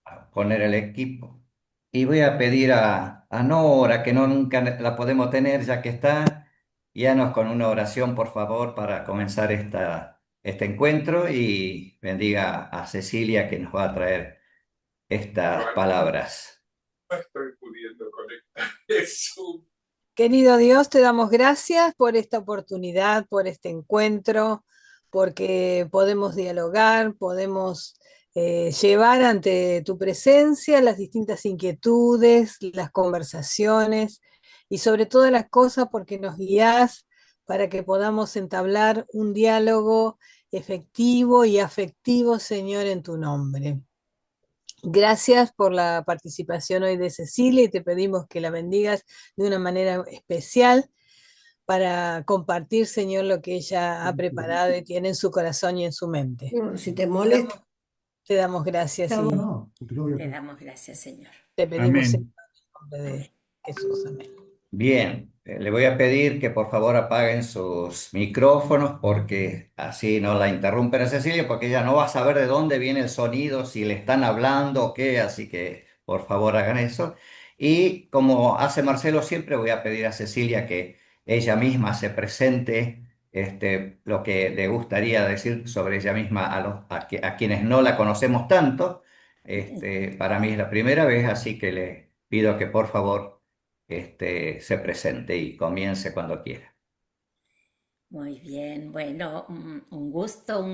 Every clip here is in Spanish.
a poner el equipo. Y voy a pedir a Nora, que no nunca la podemos tener ya que está, guíanos con una oración, por favor, para comenzar este encuentro y bendiga a Cecilia que nos va a traer estas palabras. No estoy pudiendo conectar eso. Querido Dios, te damos gracias por esta oportunidad, por este encuentro, porque podemos dialogar, podemos llevar ante tu presencia las distintas inquietudes, las conversaciones y sobre todas las cosas porque nos guías para que podamos entablar un diálogo efectivo y afectivo, Señor, en tu nombre. Gracias por la participación hoy de Cecilia y te pedimos que la bendigas de una manera especial para compartir, Señor, lo que ella ha preparado y tiene en su corazón y en su mente. Bueno, si te molesta, Te damos gracias y no, Te damos gracias, Señor. te pedimos en Amén. el nombre de Amén. Jesús. Amén. Bien, le voy a pedir que por favor apaguen sus micrófonos porque así no la interrumpen a Cecilia, porque ella no va a saber de dónde viene el sonido, si le están hablando o qué, así que por favor hagan eso. Y como hace Marcelo siempre, voy a pedir a Cecilia que ella misma se presente lo que le gustaría decir sobre ella misma a quienes no la conocemos tanto. Para mí es la primera vez, así que le pido que por favor se presente y comience cuando quiera. Muy bien, bueno, un gusto,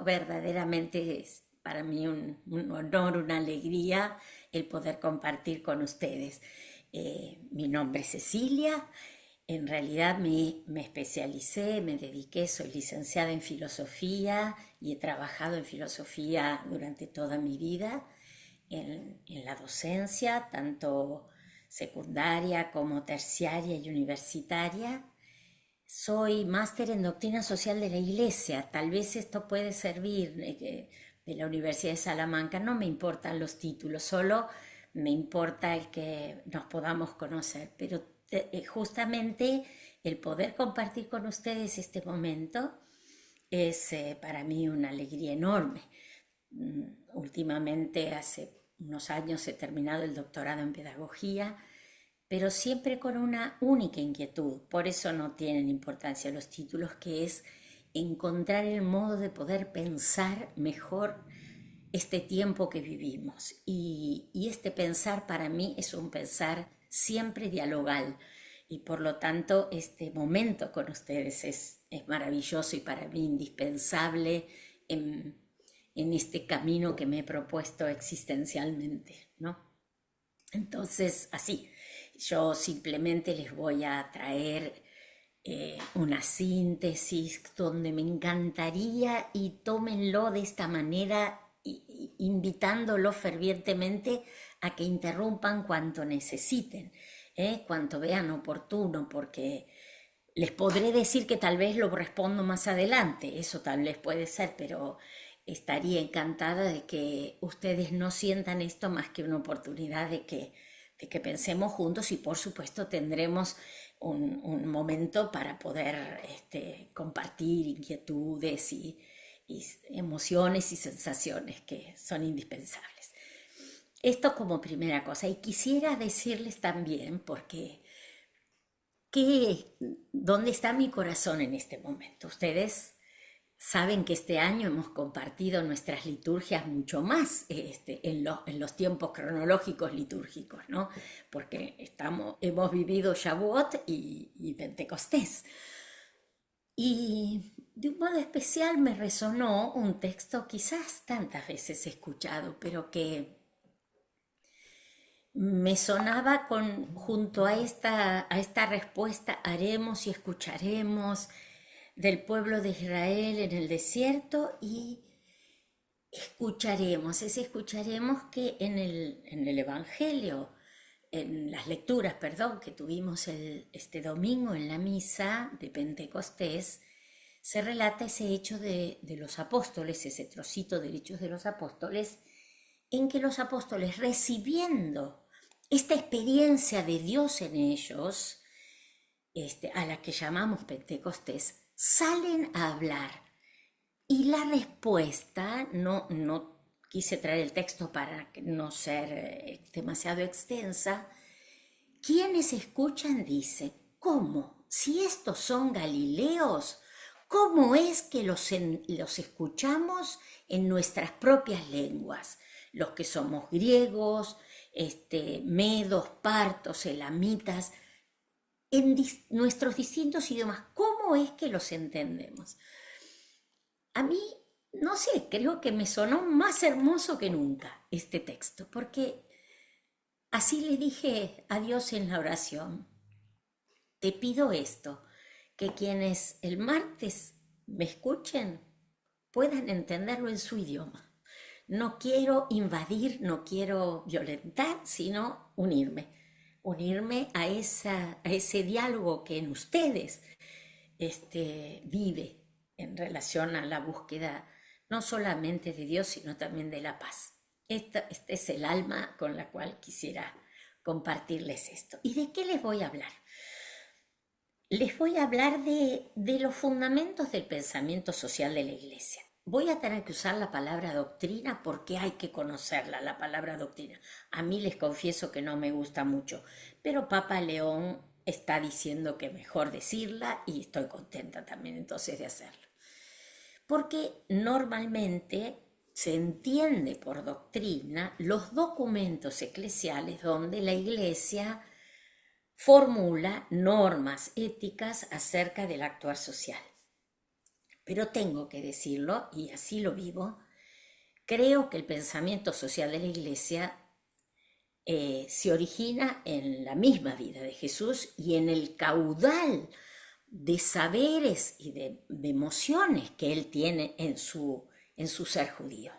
verdaderamente es para mí un honor, una alegría el poder compartir con ustedes. Mi nombre es Cecilia, en realidad me especialicé, me dediqué, soy licenciada en filosofía y he trabajado en filosofía durante toda mi vida, en la docencia, tanto secundaria como terciaria y universitaria. Soy máster en doctrina social de la Iglesia. Tal vez esto puede servir de la Universidad de Salamanca. No me importan los títulos, solo me importa el que nos podamos conocer. Pero justamente el poder compartir con ustedes este momento es para mí una alegría enorme. Últimamente, hace unos años, he terminado el doctorado en pedagogía, pero siempre con una única inquietud, por eso no tienen importancia los títulos, que es encontrar el modo de poder pensar mejor este tiempo que vivimos. Y este pensar para mí es un pensar siempre dialogal, y por lo tanto este momento con ustedes es maravilloso y para mí indispensable en este camino que me he propuesto existencialmente, ¿no? Entonces, así, yo simplemente les voy a traer una síntesis donde me encantaría, y tómenlo de esta manera, invitándolo fervientemente a que interrumpan cuanto necesiten, cuanto vean oportuno, porque les podré decir que tal vez lo respondo más adelante, eso tal vez puede ser, pero estaría encantada de que ustedes no sientan esto más que una oportunidad de que pensemos juntos, y por supuesto tendremos un momento para poder compartir inquietudes y emociones y sensaciones que son indispensables. Esto como primera cosa. Y quisiera decirles también, porque ¿dónde está mi corazón en este momento? Ustedes saben que este año hemos compartido nuestras liturgias mucho más en los tiempos cronológicos litúrgicos, ¿no? Porque hemos vivido Shavuot y Pentecostés. Y de un modo especial me resonó un texto quizás tantas veces escuchado, pero que me sonaba junto a esta respuesta: haremos y escucharemos, del pueblo de Israel en el desierto. Y escucharemos que en el Evangelio, en las lecturas, perdón, que tuvimos este domingo en la misa de Pentecostés, se relata ese hecho de los apóstoles, ese trocito de Hechos de los Apóstoles, en que los apóstoles, recibiendo esta experiencia de Dios en ellos, a la que llamamos Pentecostés, salen a hablar. Y la respuesta, no quise traer el texto para no ser demasiado extensa. Quienes escuchan dicen, ¿cómo? Si estos son galileos, ¿cómo es que los escuchamos en nuestras propias lenguas? Los que somos griegos, medos, partos, elamitas, en nuestros distintos idiomas, ¿cómo es que los entendemos? A mí, no sé, creo que me sonó más hermoso que nunca este texto, porque así le dije a Dios en la oración, te pido esto, que quienes el martes me escuchen puedan entenderlo en su idioma. No quiero invadir, no quiero violentar, sino unirme a ese diálogo que en ustedes vive en relación a la búsqueda no solamente de Dios, sino también de la paz. Este es el alma con la cual quisiera compartirles esto. ¿Y de qué les voy a hablar? Les voy a hablar de los fundamentos del pensamiento social de la Iglesia. Voy a tener que usar la palabra doctrina porque hay que conocerla, la palabra doctrina. A mí les confieso que no me gusta mucho, pero Papa León está diciendo que mejor decirla y estoy contenta también entonces de hacerlo. Porque normalmente se entiende por doctrina los documentos eclesiales donde la Iglesia formula normas éticas acerca del actuar social. Pero tengo que decirlo, y así lo vivo, creo que el pensamiento social de la Iglesia se origina en la misma vida de Jesús y en el caudal de saberes y de emociones que él tiene en su ser judío.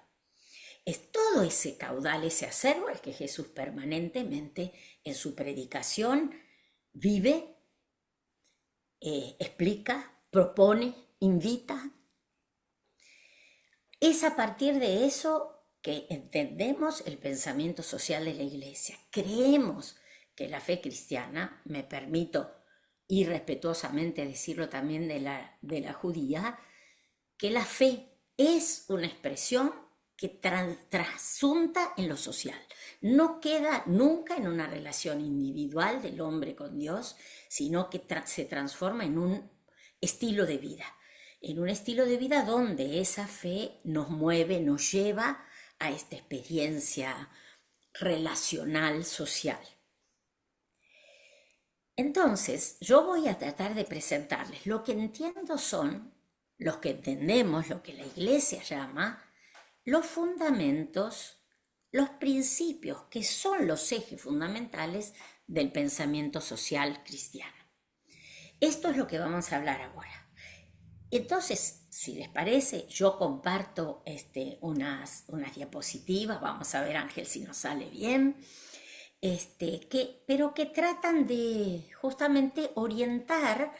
Es todo ese caudal, ese acervo, el que Jesús permanentemente en su predicación vive, explica, propone, invita. Es a partir de eso que entendemos el pensamiento social de la Iglesia. Creemos que la fe cristiana, me permito irrespetuosamente decirlo también de la judía, que la fe es una expresión que trasunta en lo social. No queda nunca en una relación individual del hombre con Dios, sino que se transforma en un estilo de vida. En un estilo de vida donde esa fe nos mueve, nos lleva a esta experiencia relacional, social. Entonces, yo voy a tratar de presentarles lo que entiendo son, los que entendemos, lo que la Iglesia llama, los fundamentos, los principios que son los ejes fundamentales del pensamiento social cristiano. Esto es lo que vamos a hablar ahora. Entonces, si les parece, yo comparto unas diapositivas, vamos a ver, Ángel, si nos sale bien, pero que tratan de justamente orientar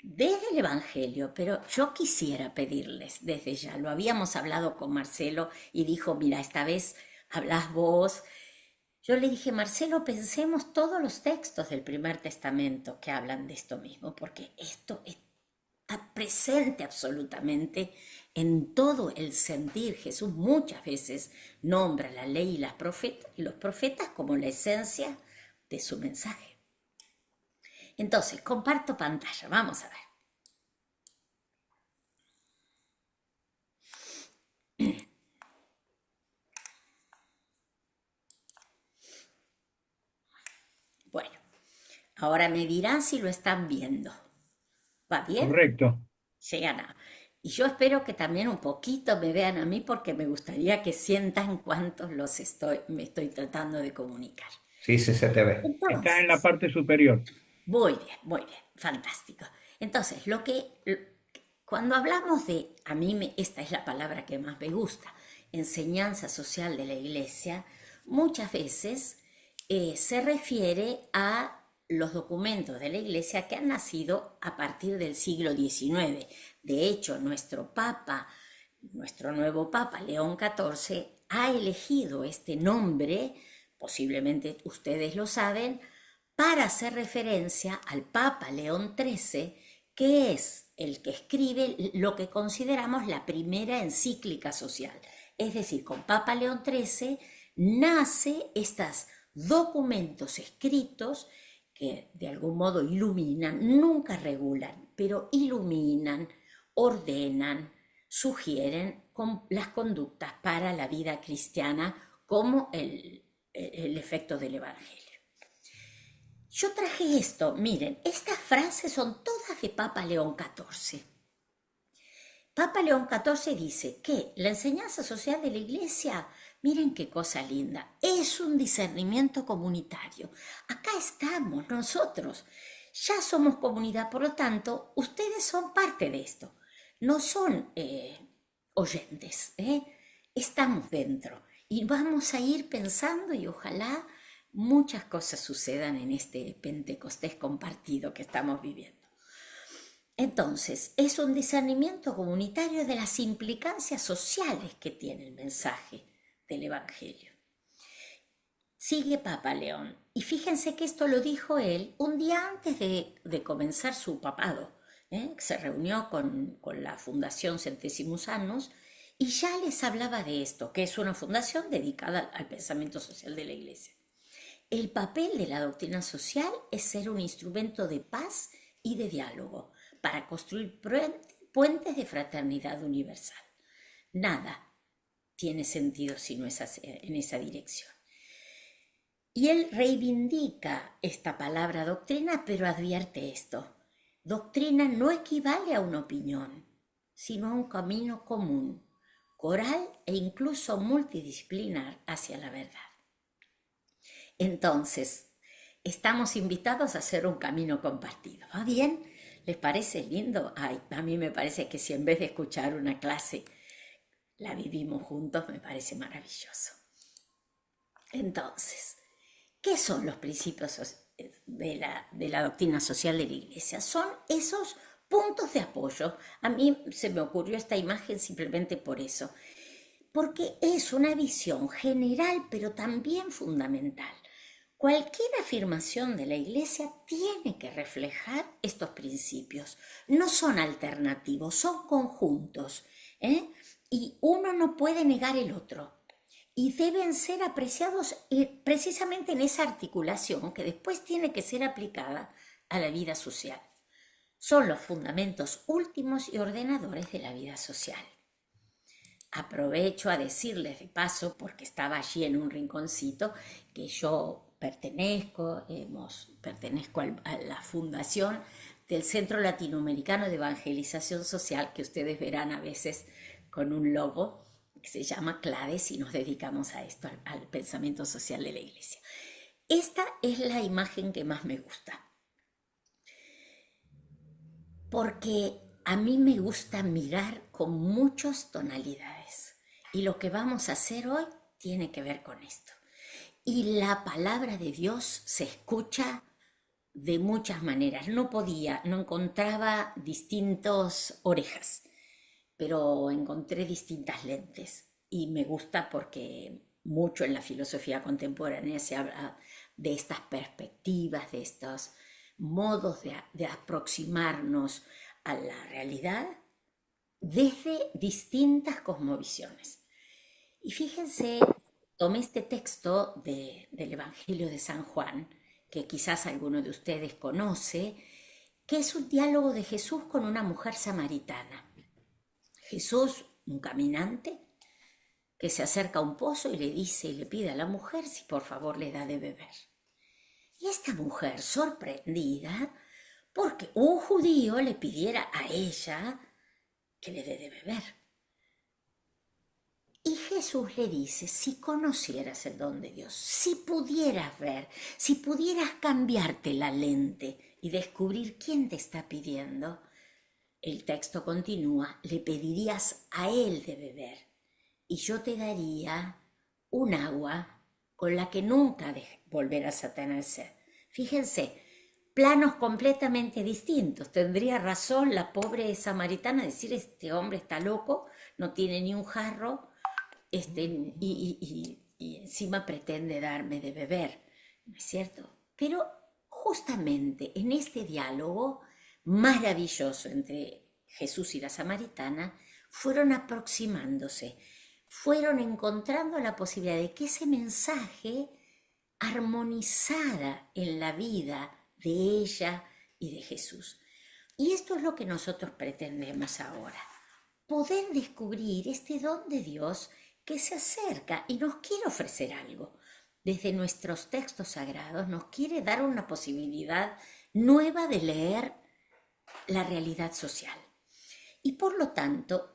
desde el Evangelio, pero yo quisiera pedirles desde ya, lo habíamos hablado con Marcelo y dijo, mira, esta vez hablas vos. Yo le dije, Marcelo, pensemos todos los textos del Primer Testamento que hablan de esto mismo, porque esto está presente absolutamente en todo el sentir. Jesús muchas veces nombra la ley y los profetas como la esencia de su mensaje. Entonces, comparto pantalla, vamos a ver. Bueno, ahora me dirán si lo están viendo. ¿Va bien? Correcto. Llegan a... Y yo espero que también un poquito me vean a mí porque me gustaría que sientan cuántos me estoy tratando de comunicar. Sí, sí, se te ve. Entonces, Está en la parte superior. muy bien, fantástico. Entonces, cuando hablamos de, esta es la palabra que más me gusta, enseñanza social de la Iglesia, muchas veces se refiere a los documentos de la Iglesia que han nacido a partir del siglo XIX. De hecho, nuestro nuevo Papa, León XIV, ha elegido este nombre, posiblemente ustedes lo saben, para hacer referencia al Papa León XIII, que es el que escribe lo que consideramos la primera encíclica social. Es decir, con Papa León XIII nace estos documentos escritos que de algún modo iluminan, nunca regulan, pero iluminan, ordenan, sugieren las conductas para la vida cristiana como el efecto del Evangelio. Yo traje esto, miren, estas frases son todas de Papa León XIV. Papa León XIV dice que la enseñanza social de la Iglesia, miren qué cosa linda, es un discernimiento comunitario. Acá estamos nosotros, ya somos comunidad, por lo tanto, ustedes son parte de esto, no son oyentes, estamos dentro y vamos a ir pensando y ojalá muchas cosas sucedan en este Pentecostés compartido que estamos viviendo. Entonces, es un discernimiento comunitario de las implicancias sociales que tiene el mensaje del Evangelio. Sigue Papa León, y fíjense que esto lo dijo él un día antes de comenzar su papado. Se reunió con la Fundación Centesimus Annus y ya les hablaba de esto, que es una fundación dedicada al pensamiento social de la Iglesia. El papel de la doctrina social es ser un instrumento de paz y de diálogo para construir puentes de fraternidad universal. Nada tiene sentido si no es en esa dirección. Y él reivindica esta palabra doctrina, pero advierte esto. Doctrina no equivale a una opinión, sino a un camino común, coral e incluso multidisciplinar hacia la verdad. Entonces, estamos invitados a hacer un camino compartido. ¿Va bien? ¿Les parece lindo? Ay, a mí me parece que si en vez de escuchar una clase la vivimos juntos, me parece maravilloso. Entonces, ¿qué son los principios de la doctrina social de la Iglesia? Son esos puntos de apoyo. A mí se me ocurrió esta imagen simplemente por eso, porque es una visión general, pero también fundamental. Cualquier afirmación de la Iglesia tiene que reflejar estos principios. No son alternativos, son conjuntos, y uno no puede negar el otro. Y deben ser apreciados precisamente en esa articulación que después tiene que ser aplicada a la vida social. Son los fundamentos últimos y ordenadores de la vida social. Aprovecho a decirles de paso, porque estaba allí en un rinconcito, que yo pertenezco a la fundación del Centro Latinoamericano de Evangelización Social, que ustedes verán a veces con un logo que se llama CLADES, y nos dedicamos a esto, al pensamiento social de la Iglesia. Esta es la imagen que más me gusta, porque a mí me gusta mirar con muchas tonalidades, y lo que vamos a hacer hoy tiene que ver con esto. Y la palabra de Dios se escucha de muchas maneras. No encontraba distintas orejas, pero encontré distintas lentes. Y me gusta porque mucho en la filosofía contemporánea se habla de estas perspectivas, de estos modos de aproximarnos a la realidad desde distintas cosmovisiones. Y fíjense, tomé este texto del Evangelio de San Juan, que quizás alguno de ustedes conoce, que es un diálogo de Jesús con una mujer samaritana. Jesús, un caminante, que se acerca a un pozo y le pide a la mujer si por favor le da de beber. Y esta mujer, sorprendida, porque un judío le pidiera a ella que le dé de beber. Y Jesús le dice, si conocieras el don de Dios, si pudieras ver, si pudieras cambiarte la lente y descubrir quién te está pidiendo, el texto continúa, le pedirías a él de beber y yo te daría un agua con la que nunca volverás a tener sed. Fíjense, planos completamente distintos. Tendría razón la pobre samaritana decir, este hombre está loco, no tiene ni un jarro, y encima pretende darme de beber, ¿no es cierto? Pero justamente en este diálogo maravilloso entre Jesús y la samaritana, fueron aproximándose fueron encontrando la posibilidad de que ese mensaje armonizara en la vida de ella y de Jesús. Y esto es lo que nosotros pretendemos ahora, poder descubrir este don de Dios que se acerca y nos quiere ofrecer algo. Desde nuestros textos sagrados nos quiere dar una posibilidad nueva de leer la realidad social. Y por lo tanto,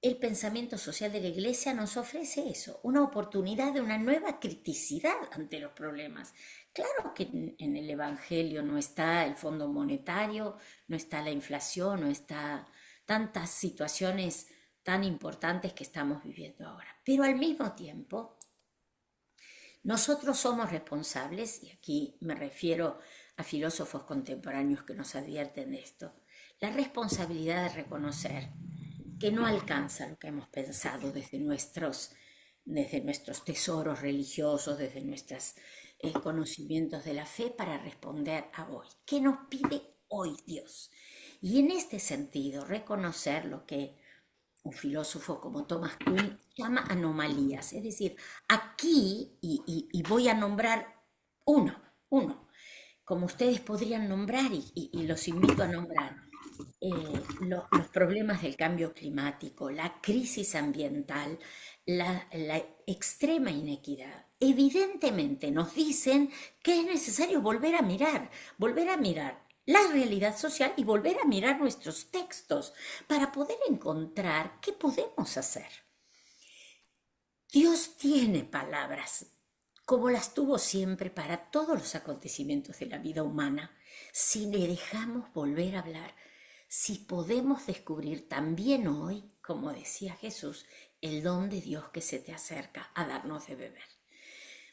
el pensamiento social de la Iglesia nos ofrece eso, una oportunidad de una nueva criticidad ante los problemas. Claro que en el Evangelio no está el Fondo Monetario, no está la inflación, no está tantas situaciones tan importantes que estamos viviendo ahora. Pero al mismo tiempo, nosotros somos responsables, y aquí me refiero a filósofos contemporáneos que nos advierten de esto, la responsabilidad de reconocer que no alcanza lo que hemos pensado desde nuestros tesoros religiosos, desde nuestros conocimientos de la fe para responder a hoy. ¿Qué nos pide hoy Dios? Y en este sentido, reconocer lo que un filósofo como Thomas Kuhn llama anomalías, es decir, aquí, y voy a nombrar uno, como ustedes podrían nombrar, y los invito a nombrar, los problemas del cambio climático, la crisis ambiental, la extrema inequidad. Evidentemente nos dicen que es necesario volver a mirar la realidad social y volver a mirar nuestros textos para poder encontrar qué podemos hacer. Dios tiene palabras, como las tuvo siempre para todos los acontecimientos de la vida humana, si le dejamos volver a hablar, si podemos descubrir también hoy, como decía Jesús, el don de Dios que se te acerca a darnos de beber.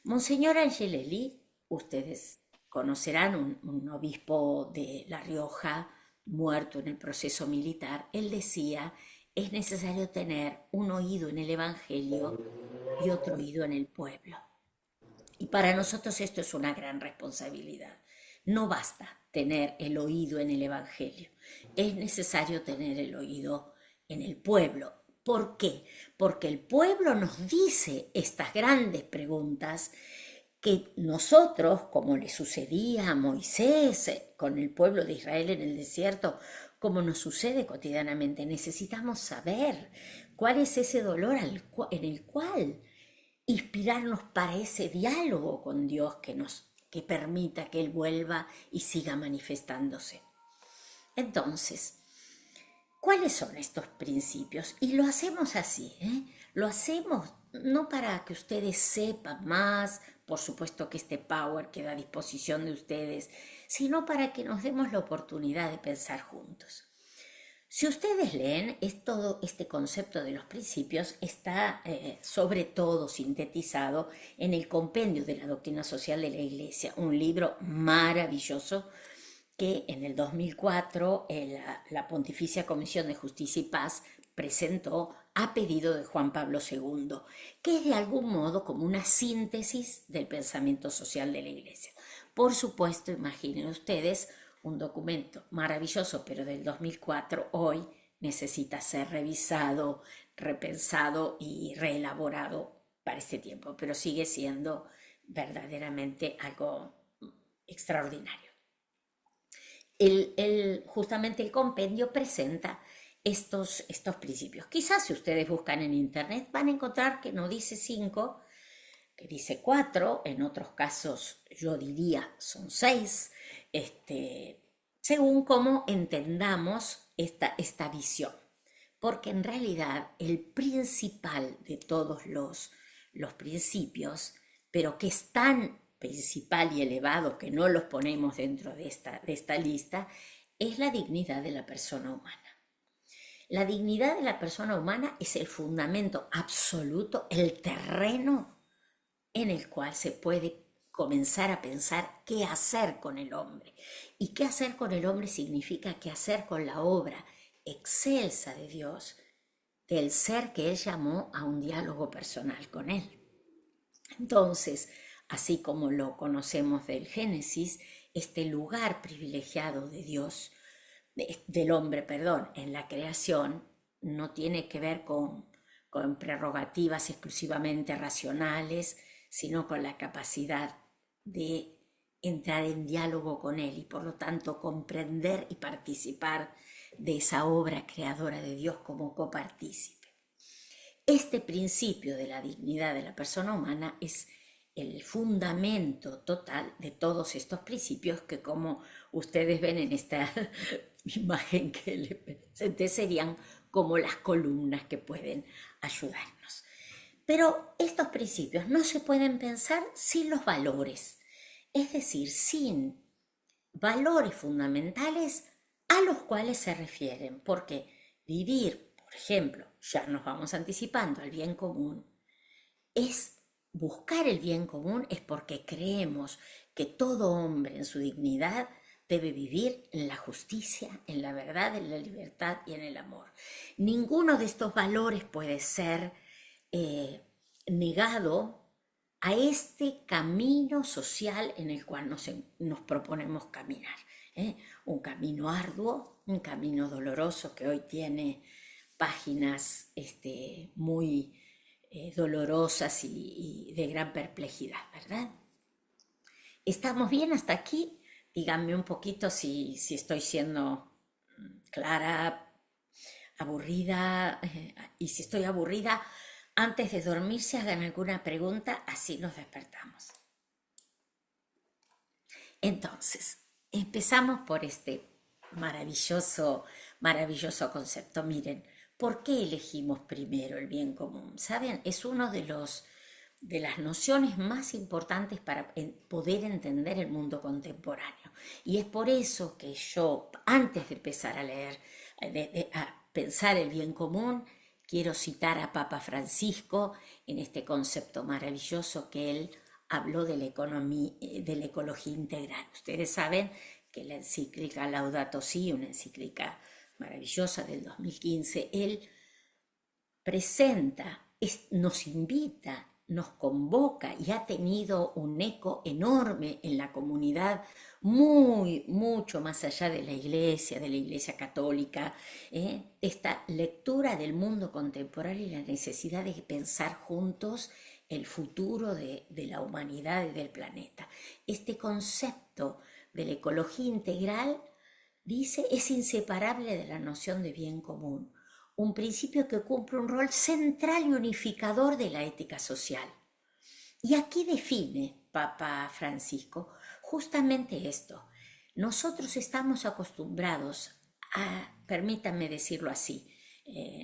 Monseñor Angelelli, ustedes conocerán, un obispo de La Rioja, muerto en el proceso militar, él decía, es necesario tener un oído en el Evangelio y otro oído en el pueblo. Y para nosotros esto es una gran responsabilidad. No basta tener el oído en el Evangelio, es necesario tener el oído en el pueblo. ¿Por qué? Porque el pueblo nos dice estas grandes preguntas que nosotros, como le sucedía a Moisés con el pueblo de Israel en el desierto, como nos sucede cotidianamente, necesitamos saber cuál es ese dolor en el cual inspirarnos para ese diálogo con Dios que permita que Él vuelva y siga manifestándose. Entonces, ¿cuáles son estos principios? Y lo hacemos así, Lo hacemos no para que ustedes sepan más, por supuesto que este power queda a disposición de ustedes, sino para que nos demos la oportunidad de pensar juntos. Si ustedes leen, todo este concepto de los principios está sobre todo sintetizado en el Compendio de la Doctrina Social de la Iglesia, un libro maravilloso que en el 2004 la Pontificia Comisión de Justicia y Paz presentó a pedido de Juan Pablo II, que es de algún modo como una síntesis del pensamiento social de la Iglesia. Por supuesto, imaginen ustedes, un documento maravilloso, pero del 2004, hoy necesita ser revisado, repensado y reelaborado para este tiempo, pero sigue siendo verdaderamente algo extraordinario. Justamente el compendio presenta estos principios. Quizás si ustedes buscan en internet van a encontrar que no dice 5, que dice 4, en otros casos yo diría son 6, según cómo entendamos esta visión. Porque en realidad el principal de todos los principios, pero que es tan principal y elevado que no los ponemos dentro de esta lista, es la dignidad de la persona humana. La dignidad de la persona humana es el fundamento absoluto, el terreno en el cual se puede comenzar a pensar qué hacer con el hombre. Y qué hacer con el hombre significa qué hacer con la obra excelsa de Dios, del ser que Él llamó a un diálogo personal con Él. Entonces, así como lo conocemos del Génesis, este lugar privilegiado de Dios, del hombre, en la creación, no tiene que ver con con prerrogativas exclusivamente racionales, sino con la capacidad de entrar en diálogo con Él y por lo tanto comprender y participar de esa obra creadora de Dios como copartícipe. Este principio de la dignidad de la persona humana es el fundamento total de todos estos principios que, como ustedes ven en esta imagen que les presenté, serían como las columnas que pueden ayudarnos. Pero estos principios no se pueden pensar sin los valores, es decir, sin valores fundamentales a los cuales se refieren, porque vivir, por ejemplo, ya nos vamos anticipando al bien común, es buscar el bien común, es porque creemos que todo hombre en su dignidad debe vivir en la justicia, en la verdad, en la libertad y en el amor. Ninguno de estos valores puede ser negado a este camino social en el cual nos proponemos caminar. Un camino arduo, un camino doloroso que hoy tiene páginas muy dolorosas y de gran perplejidad, ¿verdad? ¿Estamos bien hasta aquí? Díganme un poquito si estoy siendo clara, aburrida, y si estoy aburrida, antes de dormirse hagan alguna pregunta, así nos despertamos. Entonces, empezamos por este maravilloso concepto. Miren, ¿por qué elegimos primero el bien común? ¿Saben? Es uno de las nociones más importantes para poder entender el mundo contemporáneo. Y es por eso que yo, antes de empezar a leer, a pensar el bien común, quiero citar a Papa Francisco en este concepto maravilloso que él habló de la ecología integral. Ustedes saben que la encíclica Laudato Si, una encíclica maravillosa del 2015, él presenta, nos invita, nos convoca y ha tenido un eco enorme en la comunidad, mucho más allá de la iglesia católica, esta lectura del mundo contemporáneo y la necesidad de pensar juntos el futuro de la humanidad y del planeta. Este concepto de la ecología integral, dice, es inseparable de la noción de bien común, un principio que cumple un rol central y unificador de la ética social. Y aquí define Papa Francisco justamente esto. Nosotros estamos acostumbrados a, permítanme decirlo así,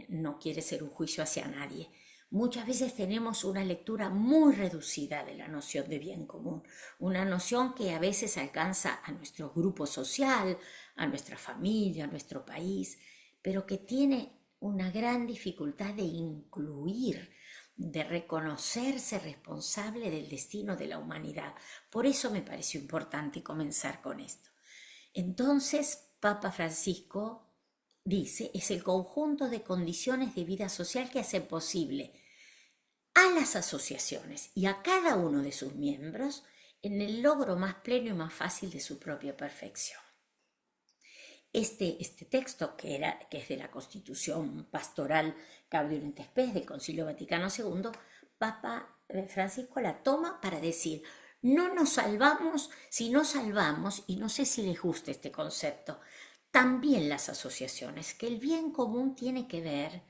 no quiere ser un juicio hacia nadie, muchas veces tenemos una lectura muy reducida de la noción de bien común, una noción que a veces alcanza a nuestro grupo social, a nuestra familia, a nuestro país, pero que tiene una gran dificultad de incluir, de reconocerse responsable del destino de la humanidad. Por eso me pareció importante comenzar con esto. Entonces, Papa Francisco dice, es el conjunto de condiciones de vida social que hacen posible a las asociaciones y a cada uno de sus miembros en el logro más pleno y más fácil de su propia perfección. Este texto, que es de la Constitución Pastoral Gaudium et Spes del Concilio Vaticano II, Papa Francisco la toma para decir, no nos salvamos si no salvamos, y no sé si les gusta este concepto, también las asociaciones, que el bien común tiene que ver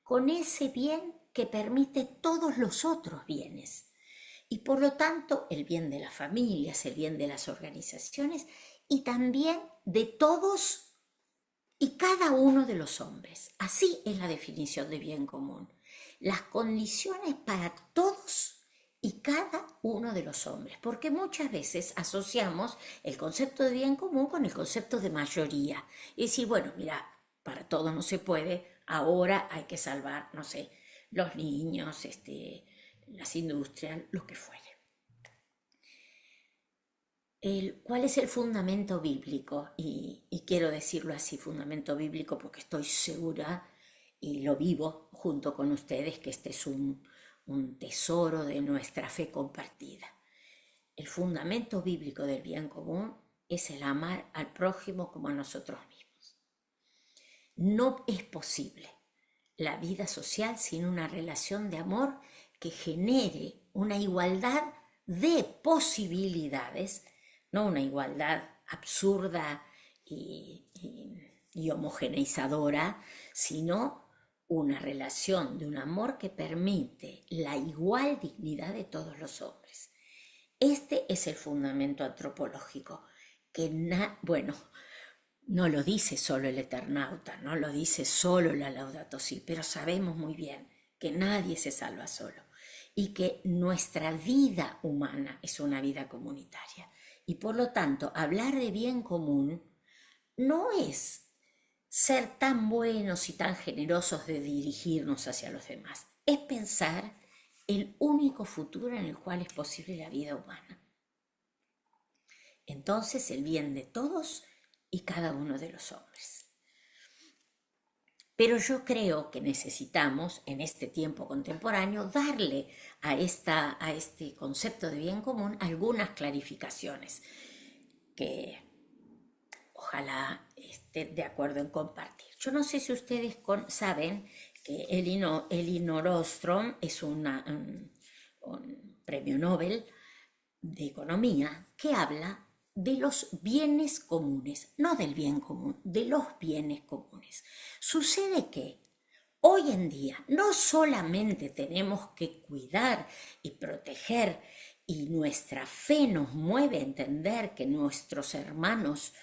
con ese bien que permite todos los otros bienes. Y por lo tanto, el bien de las familias, el bien de las organizaciones y también de todos y cada uno de los hombres. Así es la definición de bien común. Las condiciones para todos y cada uno de los hombres, porque muchas veces asociamos el concepto de bien común con el concepto de mayoría. Y decir, bueno, mira, para todos no se puede, ahora hay que salvar, no sé, los niños, las industrias, lo que fuere. ¿Cuál es el fundamento bíblico? Y quiero decirlo así, fundamento bíblico, porque estoy segura y lo vivo junto con ustedes, que este es un tesoro de nuestra fe compartida. El fundamento bíblico del bien común es el amar al prójimo como a nosotros mismos. No es posible la vida social sin una relación de amor que genere una igualdad de posibilidades, no una igualdad absurda y homogeneizadora, sino una relación de un amor que permite la igual dignidad de todos los hombres. Este es el fundamento antropológico, que bueno, no lo dice solo el Eternauta, no lo dice solo la Laudato Si, pero sabemos muy bien que nadie se salva solo y que nuestra vida humana es una vida comunitaria. Y por lo tanto, hablar de bien común no es ser tan buenos y tan generosos de dirigirnos hacia los demás, es pensar el único futuro en el cual es posible la vida humana. Entonces, el bien de todos y cada uno de los hombres. Pero yo creo que necesitamos, en este tiempo contemporáneo, darle a este concepto de bien común algunas clarificaciones que ojalá esté de acuerdo en compartir. Yo no sé si ustedes saben que Elinor Ostrom es un premio Nobel de Economía que habla de los bienes comunes, no del bien común, de los bienes comunes. Sucede que hoy en día no solamente tenemos que cuidar y proteger, y nuestra fe nos mueve a entender que nuestros hermanos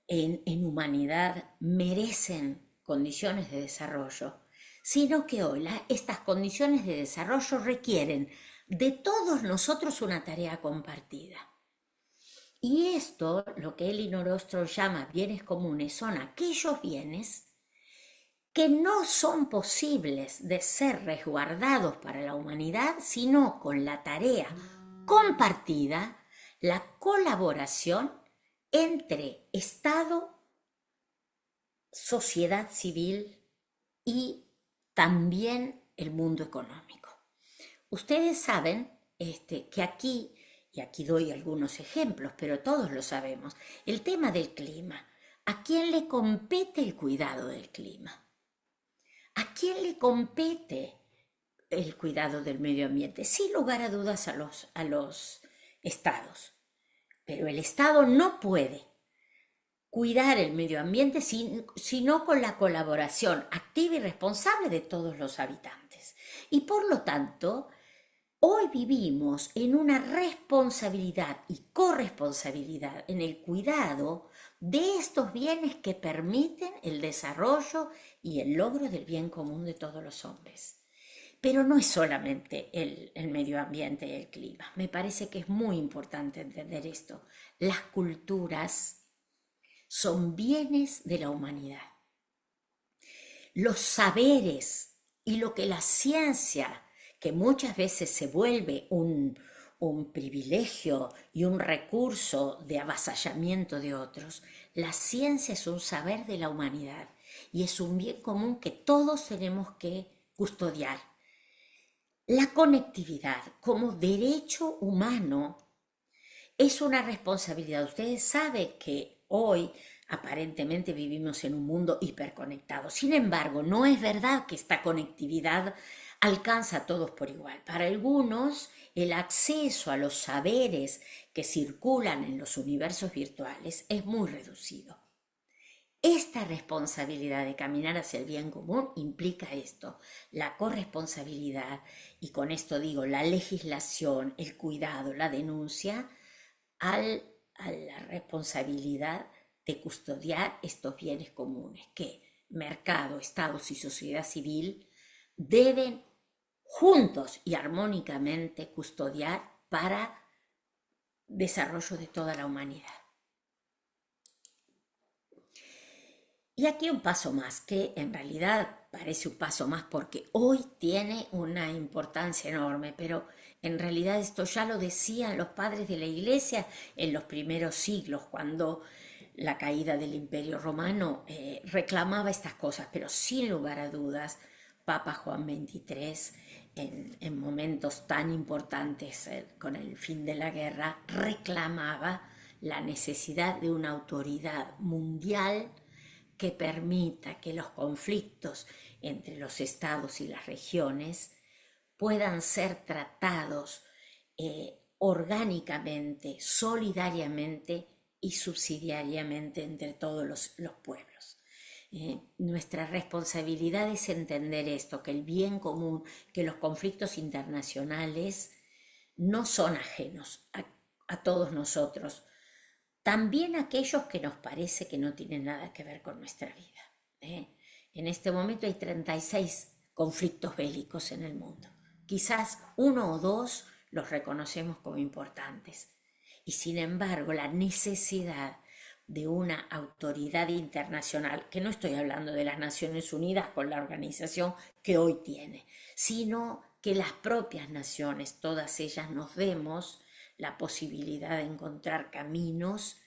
en humanidad merecen condiciones de desarrollo, sino que hoy estas condiciones de desarrollo requieren de todos nosotros una tarea compartida. Y esto, lo que Elinor Ostrom llama bienes comunes, son aquellos bienes que no son posibles de ser resguardados para la humanidad, sino con la tarea compartida, la colaboración entre Estado, sociedad civil y también el mundo económico. Ustedes saben que aquí, y aquí doy algunos ejemplos, pero todos lo sabemos, el tema del clima. ¿A quién le compete el cuidado del clima? ¿A quién le compete el cuidado del medio ambiente? Sin lugar a dudas a los estados. Pero el Estado no puede cuidar el medio ambiente sino con la colaboración activa y responsable de todos los habitantes. Y por lo tanto, hoy vivimos en una responsabilidad y corresponsabilidad en el cuidado de estos bienes que permiten el desarrollo y el logro del bien común de todos los hombres. Pero no es solamente el medio ambiente y el clima. Me parece que es muy importante entender esto. Las culturas son bienes de la humanidad. Los saberes y lo que la ciencia, que muchas veces se vuelve un privilegio y un recurso de avasallamiento de otros, la ciencia es un saber de la humanidad y es un bien común que todos tenemos que custodiar. La conectividad como derecho humano es una responsabilidad. Ustedes saben que hoy aparentemente vivimos en un mundo hiperconectado. Sin embargo, no es verdad que esta conectividad alcanza a todos por igual. Para algunos, el acceso a los saberes que circulan en los universos virtuales es muy reducido. Esta responsabilidad de caminar hacia el bien común implica esto, la corresponsabilidad, y con esto digo la legislación, el cuidado, la denuncia, a la responsabilidad de custodiar estos bienes comunes que mercado, estados y sociedad civil deben juntos y armónicamente custodiar para desarrollo de toda la humanidad. Y aquí un paso más, que en realidad parece un paso más porque hoy tiene una importancia enorme, pero en realidad esto ya lo decían los padres de la Iglesia en los primeros siglos, cuando la caída del Imperio Romano reclamaba estas cosas, pero sin lugar a dudas, Papa Juan XXIII, en momentos tan importantes con el fin de la guerra, reclamaba la necesidad de una autoridad mundial que permita que los conflictos entre los estados y las regiones puedan ser tratados orgánicamente, solidariamente y subsidiariamente entre todos los pueblos. Nuestra responsabilidad es entender esto, que el bien común, que los conflictos internacionales no son ajenos a todos nosotros, también aquellos que nos parece que no tienen nada que ver con nuestra vida. En este momento hay 36 conflictos bélicos en el mundo. Quizás uno o dos los reconocemos como importantes. Y sin embargo, la necesidad de una autoridad internacional, que no estoy hablando de las Naciones Unidas con la organización que hoy tiene, sino que las propias naciones, todas ellas, nos demos la posibilidad de encontrar caminos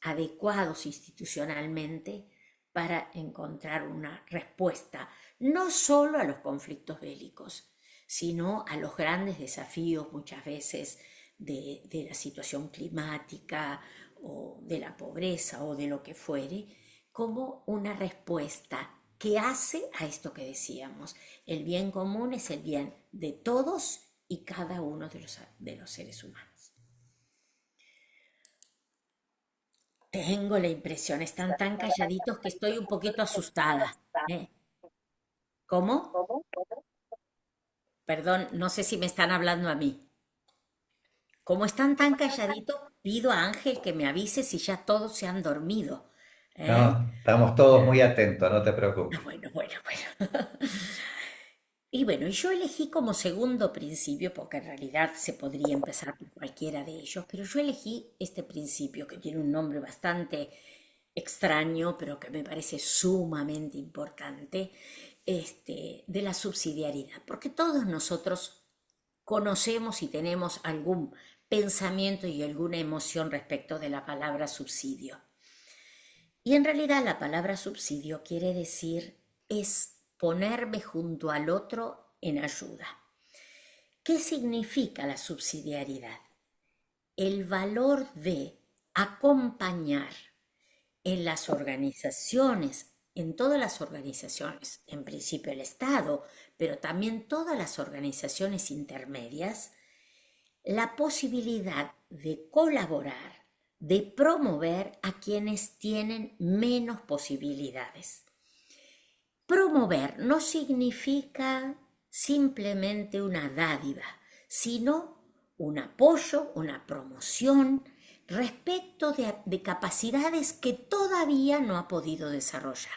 adecuados institucionalmente para encontrar una respuesta no solo a los conflictos bélicos, sino a los grandes desafíos muchas veces de la situación climática o de la pobreza o de lo que fuere, como una respuesta que hace a esto que decíamos. El bien común es el bien de todos y cada uno de los seres humanos. Tengo la impresión, están tan calladitos que estoy un poquito asustada. ¿Eh? ¿Cómo? Perdón, no sé si me están hablando a mí. Como están tan calladitos, pido a Ángel que me avise si ya todos se han dormido. ¿Eh? No, estamos todos muy atentos, no te preocupes. Bueno. Y bueno, yo elegí como segundo principio, porque en realidad se podría empezar por cualquiera de ellos, pero yo elegí este principio que tiene un nombre bastante extraño, pero que me parece sumamente importante, de la subsidiariedad, porque todos nosotros conocemos y tenemos algún pensamiento y alguna emoción respecto de la palabra subsidio. Y en realidad la palabra subsidio quiere decir es ponerme junto al otro en ayuda. ¿Qué significa la subsidiariedad? El valor de acompañar en las organizaciones, en todas las organizaciones, en principio el Estado, pero también todas las organizaciones intermedias, la posibilidad de colaborar, de promover a quienes tienen menos posibilidades. Promover no significa simplemente una dádiva, sino un apoyo, una promoción respecto de capacidades que todavía no ha podido desarrollar.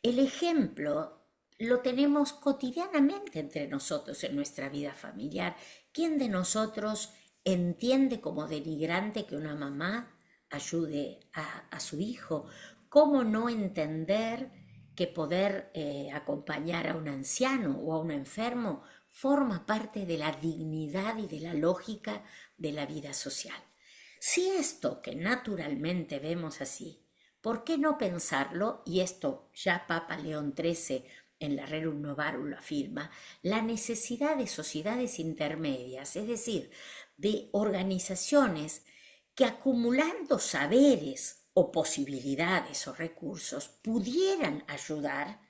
El ejemplo lo tenemos cotidianamente entre nosotros en nuestra vida familiar. ¿Quién de nosotros entiende como denigrante que una mamá ayude a su hijo? ¿Cómo no entender que poder acompañar a un anciano o a un enfermo forma parte de la dignidad y de la lógica de la vida social? Si esto que naturalmente vemos así, ¿por qué no pensarlo? Y esto ya Papa León XIII en la Rerum Novarum lo afirma, la necesidad de sociedades intermedias, es decir, de organizaciones que acumulando saberes o posibilidades o recursos pudieran ayudar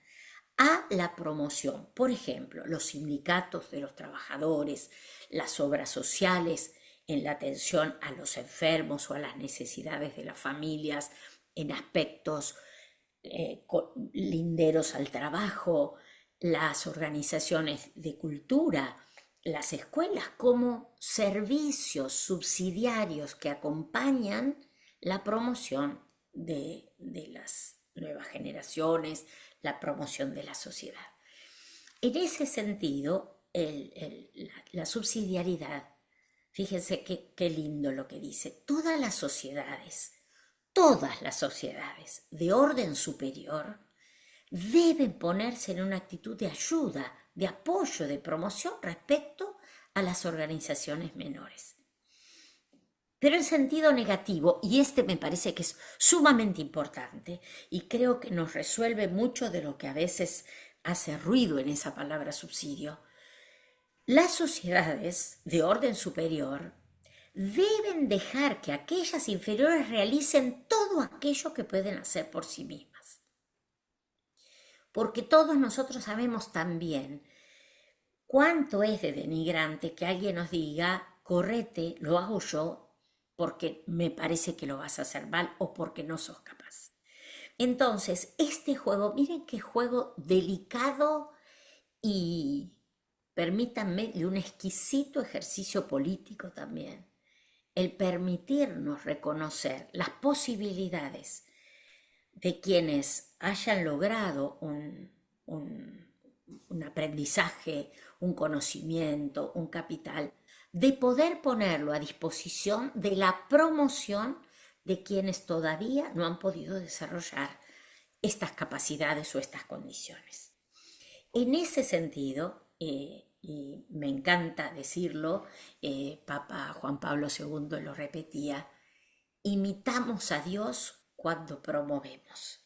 a la promoción. Por ejemplo, los sindicatos de los trabajadores, las obras sociales en la atención a los enfermos o a las necesidades de las familias en aspectos linderos al trabajo, las organizaciones de cultura, las escuelas como servicios subsidiarios que acompañan la promoción de las nuevas generaciones, la promoción de la sociedad. En ese sentido, la subsidiariedad, fíjense qué lindo lo que dice, todas las sociedades de orden superior deben ponerse en una actitud de ayuda, de apoyo, de promoción respecto a las organizaciones menores. Pero en sentido negativo, y me parece que es sumamente importante y creo que nos resuelve mucho de lo que a veces hace ruido en esa palabra subsidio, las sociedades de orden superior deben dejar que aquellas inferiores realicen todo aquello que pueden hacer por sí mismas. porque todos nosotros sabemos también cuánto es de denigrante que alguien nos diga, correte, lo hago yo, porque me parece que lo vas a hacer mal o porque no sos capaz. Entonces, este juego, miren qué juego delicado y permítanme de un exquisito ejercicio político también, el permitirnos reconocer las posibilidades de quienes hayan logrado un aprendizaje, un conocimiento, un capital, de poder ponerlo a disposición de la promoción de quienes todavía no han podido desarrollar estas capacidades o estas condiciones. En ese sentido, y me encanta decirlo, Papa Juan Pablo II lo repetía, imitamos a Dios cuando promovemos.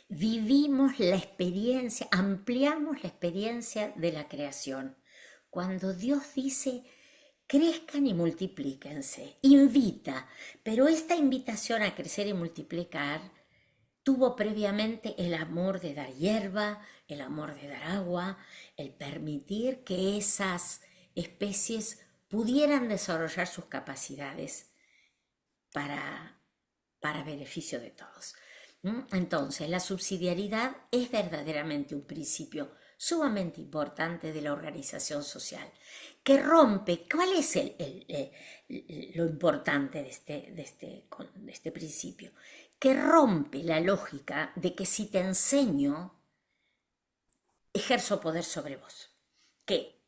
Vivimos la experiencia, ampliamos la experiencia de la creación. Cuando Dios dice, crezcan y multiplíquense, invita, pero esta invitación a crecer y multiplicar tuvo previamente el amor de dar hierba, el amor de dar agua, el permitir que esas especies pudieran desarrollar sus capacidades para beneficio de todos. Entonces, la subsidiariedad es verdaderamente un principio sumamente importante de la organización social, que rompe. ¿Cuál es lo importante de este principio? Que rompe la lógica de que si te enseño, ejerzo poder sobre vos, que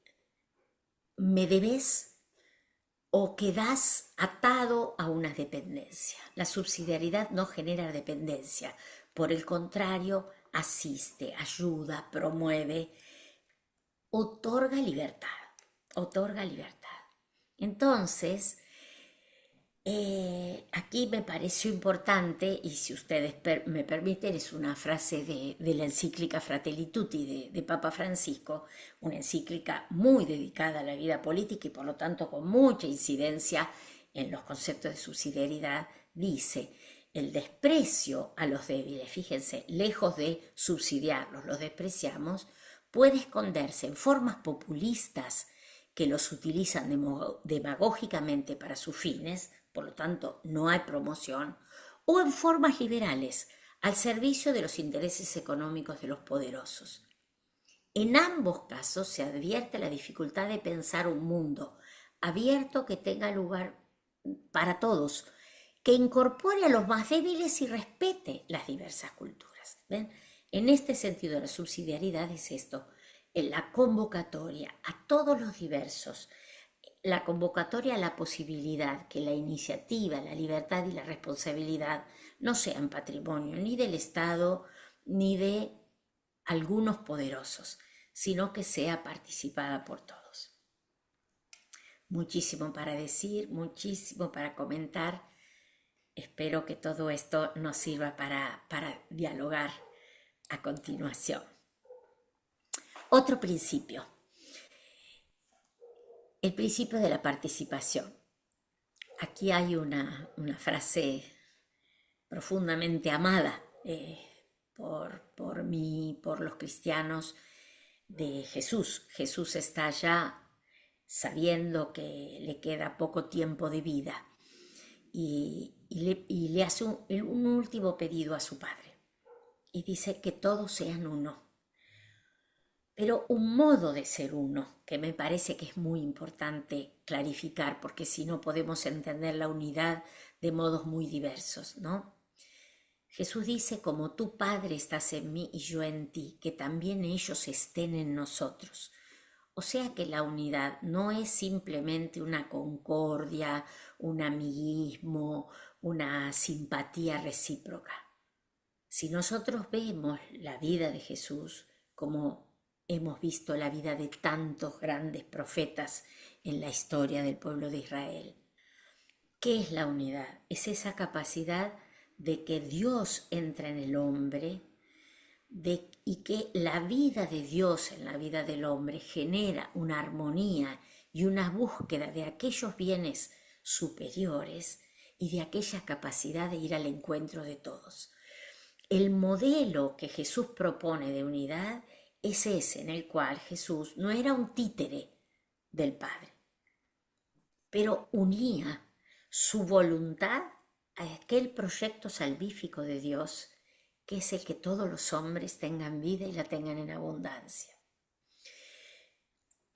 me debes o quedás atado a una dependencia. La subsidiariedad no genera dependencia, por el contrario, asiste, ayuda, promueve, otorga libertad, otorga libertad. Entonces, aquí me pareció importante, y si ustedes me permiten, es una frase de la encíclica Fratelli Tutti de Papa Francisco, una encíclica muy dedicada a la vida política y por lo tanto con mucha incidencia en los conceptos de subsidiariedad. Dice, el desprecio a los débiles, fíjense, lejos de subsidiarlos, los despreciamos, puede esconderse en formas populistas que los utilizan demagógicamente para sus fines, por lo tanto no hay promoción, o en formas liberales, al servicio de los intereses económicos de los poderosos. En ambos casos se advierte la dificultad de pensar un mundo abierto que tenga lugar para todos, que incorpore a los más débiles y respete las diversas culturas. ¿Ven? En este sentido, la subsidiariedad es esto, en la convocatoria a todos los diversos, la convocatoria a la posibilidad que la iniciativa, la libertad y la responsabilidad no sean patrimonio ni del Estado ni de algunos poderosos, sino que sea participada por todos. Muchísimo para decir, muchísimo para comentar. Espero que todo esto nos sirva para dialogar a continuación. Otro principio. El principio de la participación. Aquí hay una frase profundamente amada por los cristianos de Jesús. Jesús está ya sabiendo que le queda poco tiempo de vida y le hace un último pedido a su Padre y dice que todos sean uno. Pero un modo de ser uno, que me parece que es muy importante clarificar, porque si no podemos entender la unidad de modos muy diversos, ¿no? Jesús dice, como tú, Padre, estás en mí y yo en ti, que también ellos estén en nosotros. O sea que la unidad no es simplemente una concordia, un amiguismo, una simpatía recíproca. Si nosotros vemos la vida de Jesús como hemos visto la vida de tantos grandes profetas en la historia del pueblo de Israel. ¿Qué es la unidad? Es esa capacidad de que Dios entra en el hombre y que la vida de Dios en la vida del hombre genera una armonía y una búsqueda de aquellos bienes superiores y de aquella capacidad de ir al encuentro de todos. el modelo que Jesús propone de unidad es ese en el cual Jesús no era un títere del Padre, pero unía su voluntad a aquel proyecto salvífico de Dios, que es el que todos los hombres tengan vida y la tengan en abundancia.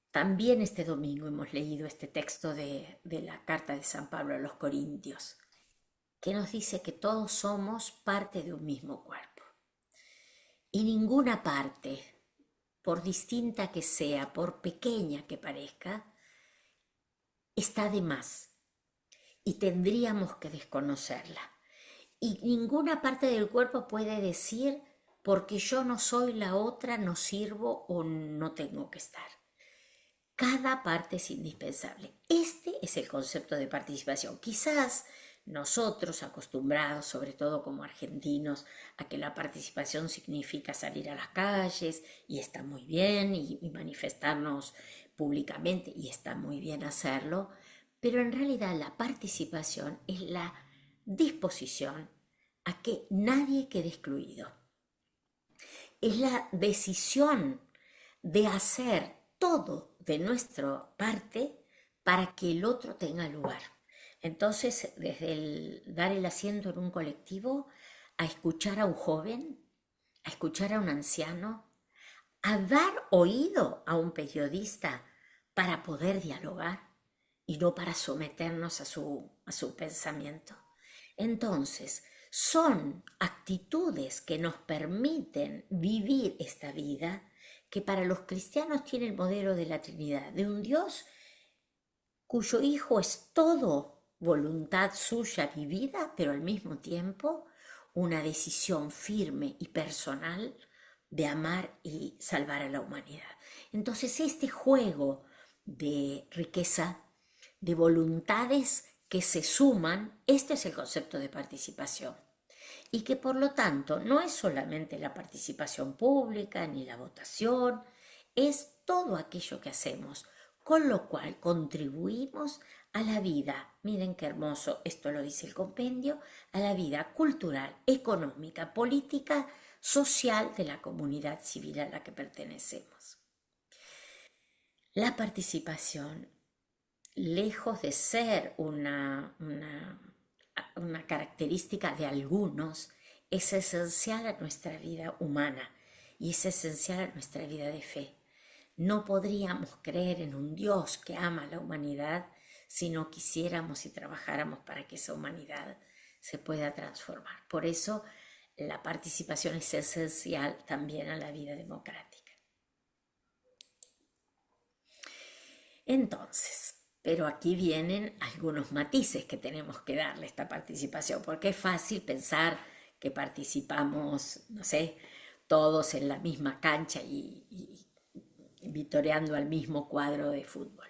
También este domingo hemos leído este texto de la carta de San Pablo a los Corintios, que nos dice que todos somos parte de un mismo cuerpo. Y ninguna parte, por distinta que sea, por pequeña que parezca, está de más y tendríamos que desconocerla. Y ninguna parte del cuerpo puede decir, porque yo no soy la otra, no sirvo o no tengo que estar. Cada parte es indispensable. Este es el concepto de participación. Quizás nosotros, acostumbrados, sobre todo como argentinos, a que la participación significa salir a las calles, y está muy bien, y manifestarnos públicamente, y está muy bien hacerlo, pero en realidad la participación es la disposición a que nadie quede excluido. Es la decisión de hacer todo de nuestra parte para que el otro tenga lugar. Entonces, desde el dar el asiento en un colectivo, a escuchar a un joven, a escuchar a un anciano, a dar oído a un periodista para poder dialogar y no para someternos a su pensamiento. Entonces, son actitudes que nos permiten vivir esta vida, que para los cristianos tiene el modelo de la Trinidad, de un Dios cuyo Hijo es todo voluntad suya vivida, pero al mismo tiempo una decisión firme y personal de amar y salvar a la humanidad. Entonces este juego de riqueza, de voluntades que se suman, este es el concepto de participación. Y que por lo tanto no es solamente la participación pública ni la votación, es todo aquello que hacemos, con lo cual contribuimos a la vida, miren qué hermoso, esto lo dice el compendio, a la vida cultural, económica, política, social de la comunidad civil a la que pertenecemos. La participación, lejos de ser una característica de algunos, es esencial a nuestra vida humana y es esencial a nuestra vida de fe. No podríamos creer en un Dios que ama a la humanidad si no quisiéramos y trabajáramos para que esa humanidad se pueda transformar. Por eso la participación es esencial también a la vida democrática. Entonces, pero aquí vienen algunos matices que tenemos que darle a esta participación, porque es fácil pensar que participamos, no sé, todos en la misma cancha y vitoreando al mismo cuadro de fútbol.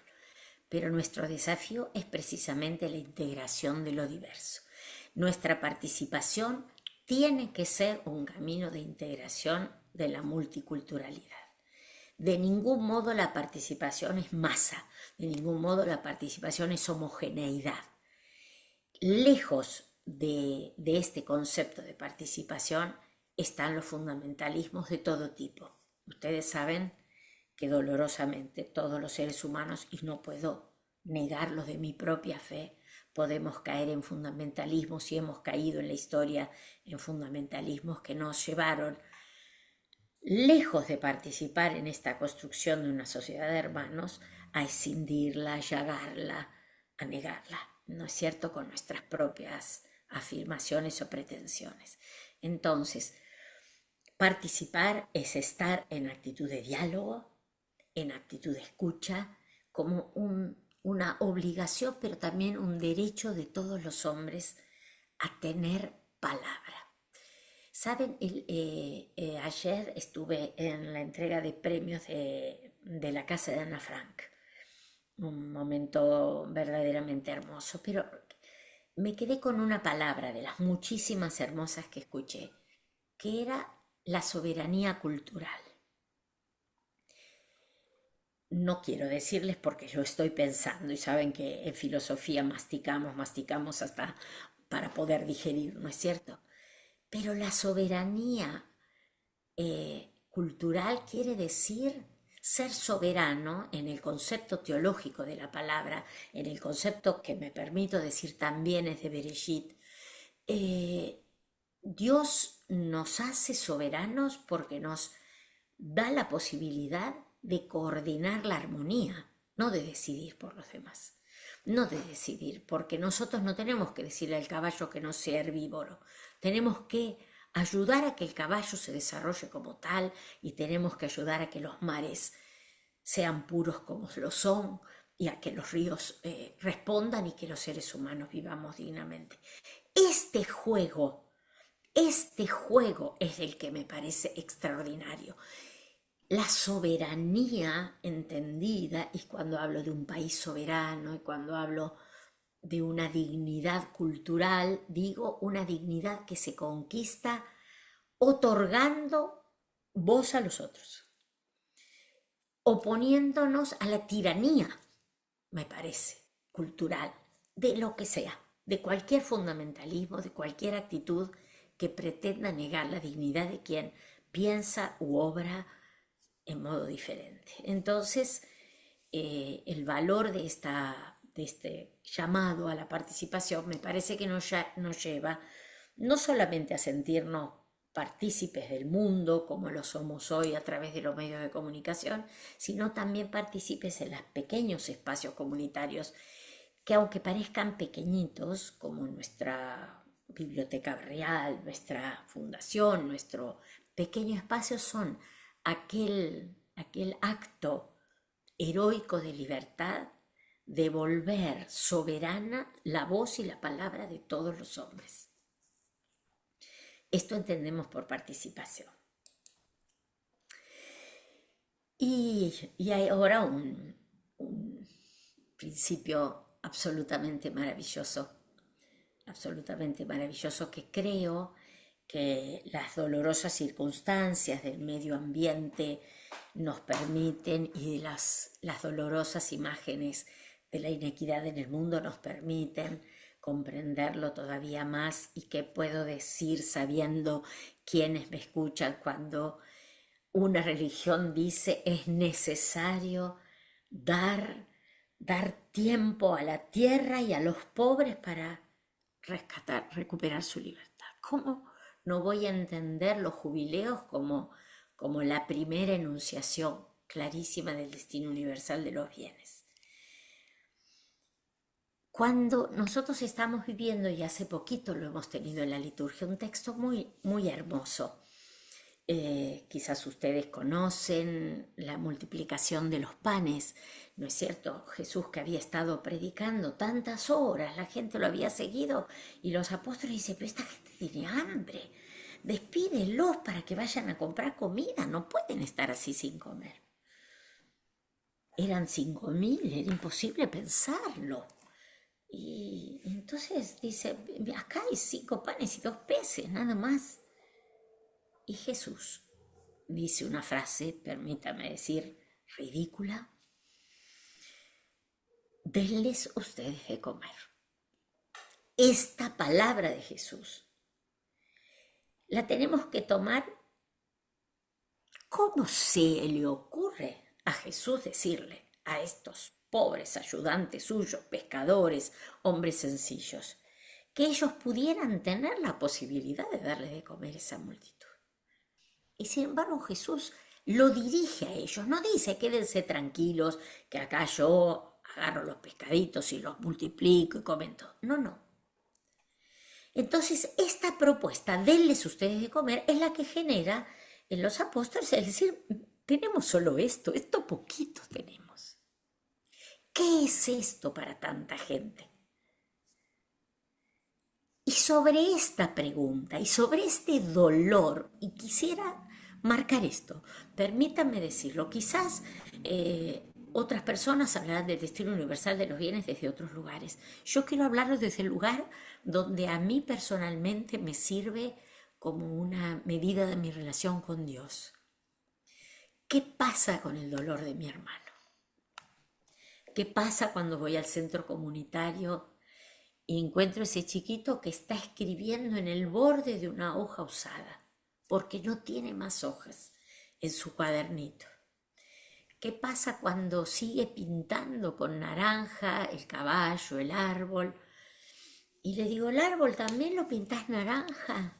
Pero nuestro desafío es precisamente la integración de lo diverso. Nuestra participación tiene que ser un camino de integración de la multiculturalidad. De ningún modo la participación es masa, de ningún modo la participación es homogeneidad. Lejos de este concepto de participación están los fundamentalismos de todo tipo. Ustedes saben que dolorosamente todos los seres humanos, y no puedo negarlo de mi propia fe, podemos caer en fundamentalismos y hemos caído en la historia en fundamentalismos que nos llevaron, lejos de participar en esta construcción de una sociedad de hermanos, a escindirla, a llagarla, a negarla, ¿no es cierto?, con nuestras propias afirmaciones o pretensiones. Entonces, participar es estar en actitud de diálogo, en actitud de escucha, como una obligación, pero también un derecho de todos los hombres a tener palabra. Saben, ayer estuve en la entrega de premios de la casa de Ana Frank, un momento verdaderamente hermoso, pero me quedé con una palabra de las muchísimas hermosas que escuché, que era la soberanía cultural. No quiero decirles porque yo estoy pensando, y saben que en filosofía masticamos hasta para poder digerir, ¿no es cierto? Pero la soberanía cultural quiere decir ser soberano en el concepto teológico de la palabra, en el concepto que me permito decir también es de Bereshit. Dios nos hace soberanos porque nos da la posibilidad de coordinar la armonía, no de decidir por los demás, no de decidir, porque nosotros no tenemos que decirle al caballo que no sea herbívoro, tenemos que ayudar a que el caballo se desarrolle como tal y tenemos que ayudar a que los mares sean puros como lo son y a que los ríos respondan y que los seres humanos vivamos dignamente. Este juego es el que me parece extraordinario. La soberanía entendida, y cuando hablo de un país soberano y cuando hablo de una dignidad cultural, digo una dignidad que se conquista otorgando voz a los otros, oponiéndonos a la tiranía, me parece, cultural, de lo que sea, de cualquier fundamentalismo, de cualquier actitud que pretenda negar la dignidad de quien piensa u obra en modo diferente. Entonces, el valor de este llamado a la participación me parece que nos lleva no solamente a sentirnos partícipes del mundo como lo somos hoy a través de los medios de comunicación, sino también partícipes en los pequeños espacios comunitarios que, aunque parezcan pequeñitos, como nuestra biblioteca barrial, nuestra fundación, nuestro pequeño espacio, son aquel acto heroico de libertad de volver soberana la voz y la palabra de todos los hombres. Esto entendemos por participación. Y hay ahora un principio absolutamente maravilloso que creo que las dolorosas circunstancias del medio ambiente nos permiten y las dolorosas imágenes de la inequidad en el mundo nos permiten comprenderlo todavía más. ¿Y qué puedo decir sabiendo quiénes me escuchan cuando una religión dice es necesario dar tiempo a la tierra y a los pobres para recuperar su libertad? ¿Cómo no voy a entender los jubileos como la primera enunciación clarísima del destino universal de los bienes? Cuando nosotros estamos viviendo, y hace poquito lo hemos tenido en la liturgia, un texto muy, muy hermoso. Quizás ustedes conocen la multiplicación de los panes, ¿no es cierto? Jesús, que había estado predicando tantas horas, la gente lo había seguido y los apóstoles dicen, pero esta gente tiene hambre, despídelos para que vayan a comprar comida, no pueden estar así sin comer. Eran 5.000, era imposible pensarlo. Y entonces dice, acá hay 5 panes y 2 peces, nada más. Y Jesús dice una frase, permítame decir, ridícula: denles ustedes de comer. Esta palabra de Jesús la tenemos que tomar. ¿Cómo se le ocurre a Jesús decirle a estos pobres ayudantes suyos, pescadores, hombres sencillos, que ellos pudieran tener la posibilidad de darles de comer a esa multitud? Y sin embargo Jesús lo dirige a ellos, no dice quédense tranquilos que acá yo agarro los pescaditos y los multiplico y comen todo. No. Entonces esta propuesta, denles ustedes de comer, es la que genera en los apóstoles, es decir, tenemos solo esto poquito tenemos. ¿Qué es esto para tanta gente? Y sobre esta pregunta y sobre este dolor, y quisiera marcar esto, permítanme decirlo, quizás otras personas hablarán del destino universal de los bienes desde otros lugares. Yo quiero hablarlo desde el lugar donde a mí personalmente me sirve como una medida de mi relación con Dios. ¿Qué pasa con el dolor de mi hermano? ¿Qué pasa cuando voy al centro comunitario y encuentro ese chiquito que está escribiendo en el borde de una hoja usada, porque no tiene más hojas en su cuadernito. ¿Qué pasa cuando sigue pintando con naranja el caballo, el árbol? Y le digo, ¿el árbol también lo pintás naranja?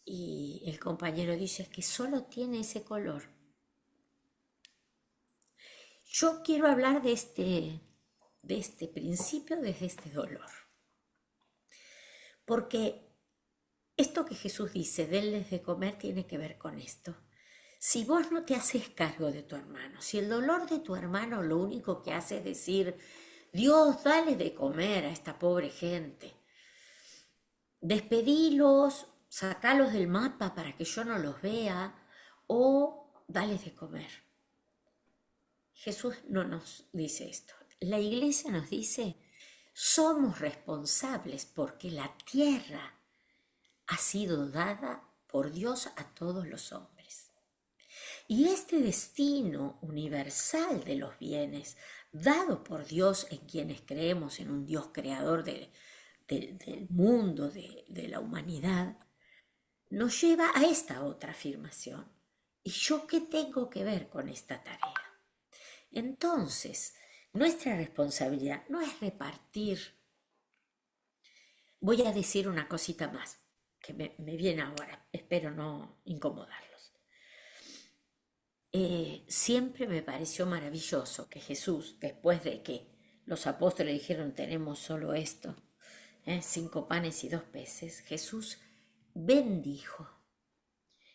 Y el compañero dice, es que solo tiene ese color. Yo quiero hablar de este principio desde este dolor. Porque esto que Jesús dice, denles de comer, tiene que ver con esto. Si vos no te haces cargo de tu hermano, si el dolor de tu hermano lo único que hace es decir, Dios, dale de comer a esta pobre gente, despedilos, sacalos del mapa para que yo no los vea, o dales de comer. Jesús no nos dice esto. La iglesia nos dice, somos responsables porque la tierra ha sido dada por Dios a todos los hombres. Y este destino universal de los bienes, dado por Dios en quienes creemos en un Dios creador del mundo, de la humanidad, nos lleva a esta otra afirmación. ¿Y yo qué tengo que ver con esta tarea? Entonces, nuestra responsabilidad no es repartir. Voy a decir una cosita más que me viene ahora, espero no incomodarlos. Siempre me pareció maravilloso que Jesús, después de que los apóstoles dijeron tenemos solo esto, 5 panes y 2 peces, Jesús bendijo.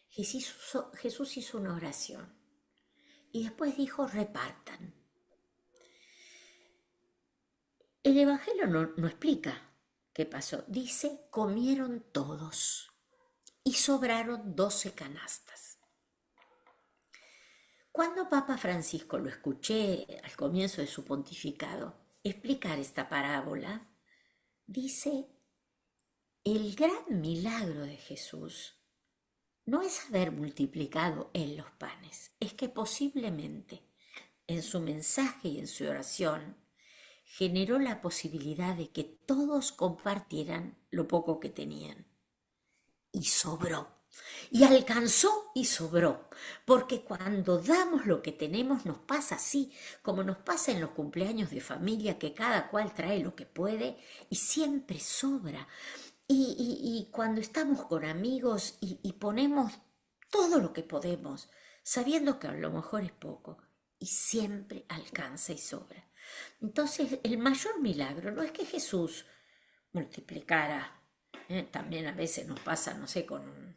Jesús hizo una oración y después dijo repartan. El Evangelio no explica qué pasó. Dice comieron todos y sobraron 12 canastas. Cuando Papa Francisco lo escuché al comienzo de su pontificado explicar esta parábola, dice, el gran milagro de Jesús no es haber multiplicado él los panes, es que posiblemente en su mensaje y en su oración generó la posibilidad de que todos compartieran lo poco que tenían. Y sobró. Y alcanzó y sobró, porque cuando damos lo que tenemos nos pasa así, como nos pasa en los cumpleaños de familia, que cada cual trae lo que puede y siempre sobra. Y cuando estamos con amigos y ponemos todo lo que podemos, sabiendo que a lo mejor es poco, y siempre alcanza y sobra. Entonces, el mayor milagro no es que Jesús multiplicara, también a veces nos pasa, no sé, con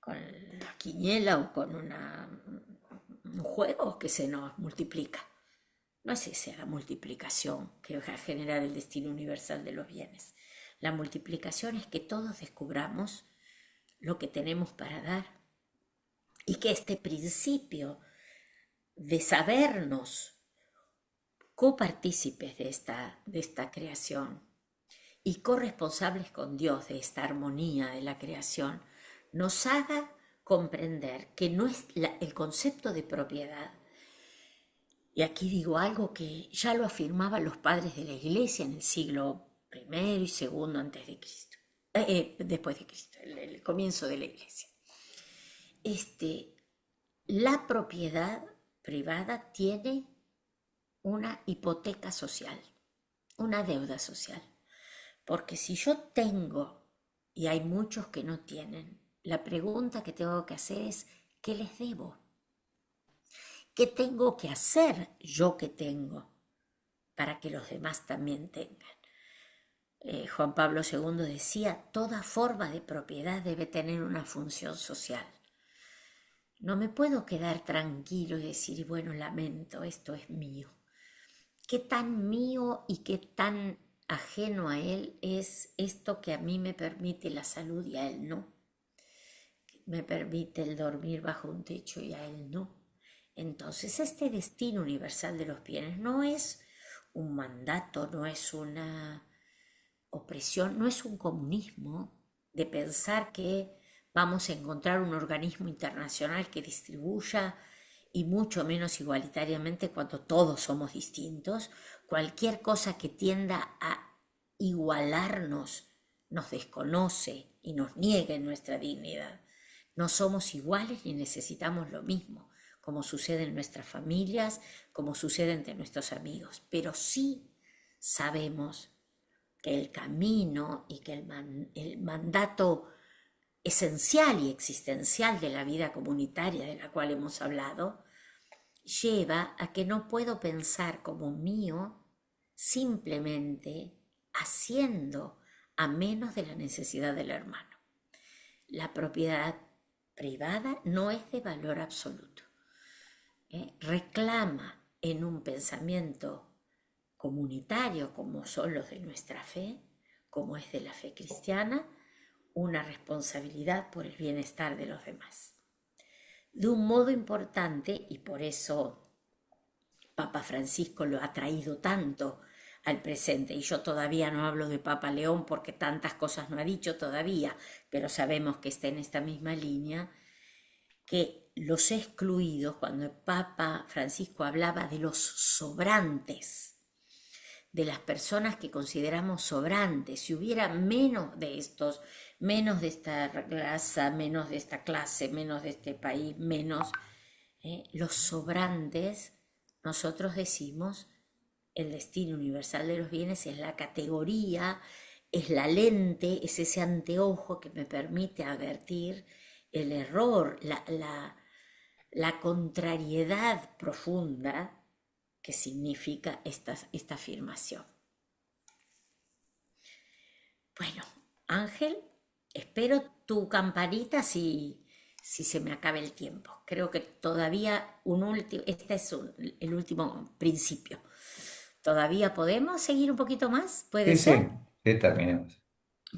la quiniela o con un juego que se nos multiplica. No es esa la multiplicación que va a generar el destino universal de los bienes. La multiplicación es que todos descubramos lo que tenemos para dar y que este principio de sabernos copartícipes de esta creación y corresponsables con Dios de esta armonía de la creación nos haga comprender que no es el concepto de propiedad. Y aquí digo algo que ya lo afirmaban los padres de la Iglesia en el siglo I y II antes de Cristo, después de Cristo, el comienzo de la Iglesia. La propiedad privada tiene una hipoteca social, una deuda social. Porque si yo tengo, y hay muchos que no tienen, la pregunta que tengo que hacer es, ¿qué les debo? ¿Qué tengo que hacer yo que tengo para que los demás también tengan? Juan Pablo II decía, toda forma de propiedad debe tener una función social. No me puedo quedar tranquilo y decir, bueno, lamento, esto es mío. ¿Qué tan mío y qué tan ajeno a él es esto que a mí me permite la salud y a él no? Me permite el dormir bajo un techo y a él no. Entonces este destino universal de los bienes no es un mandato, no es una opresión, no es un comunismo de pensar que vamos a encontrar un organismo internacional que distribuya y mucho menos igualitariamente cuando todos somos distintos, cualquier cosa que tienda a igualarnos nos desconoce y nos niega nuestra dignidad. No somos iguales ni necesitamos lo mismo, como sucede en nuestras familias, como sucede entre nuestros amigos, pero sí sabemos que el camino y que el mandato esencial y existencial de la vida comunitaria de la cual hemos hablado lleva a que no puedo pensar como mío simplemente haciendo a menos de la necesidad del hermano. La propiedad privada no es de valor absoluto. Reclama en un pensamiento comunitario como son los de nuestra fe, como es de la fe cristiana, una responsabilidad por el bienestar de los demás. De un modo importante, y por eso Papa Francisco lo ha traído tanto al presente, y yo todavía no hablo de Papa León porque tantas cosas no ha dicho todavía, pero sabemos que está en esta misma línea, que los excluidos, cuando el Papa Francisco hablaba de los sobrantes, de las personas que consideramos sobrantes, si hubiera menos de estos, menos de esta raza, menos de esta clase, menos de este país, menos, los sobrantes, nosotros decimos, el destino universal de los bienes es la categoría, es la lente, es ese anteojo que me permite advertir el error, la contrariedad profunda que significa esta afirmación. Bueno, Ángel, espero tu campanita si se me acaba el tiempo. Creo que todavía este es el último principio. ¿Todavía podemos seguir un poquito más? ¿Puede Sí, ser? sí, terminemos.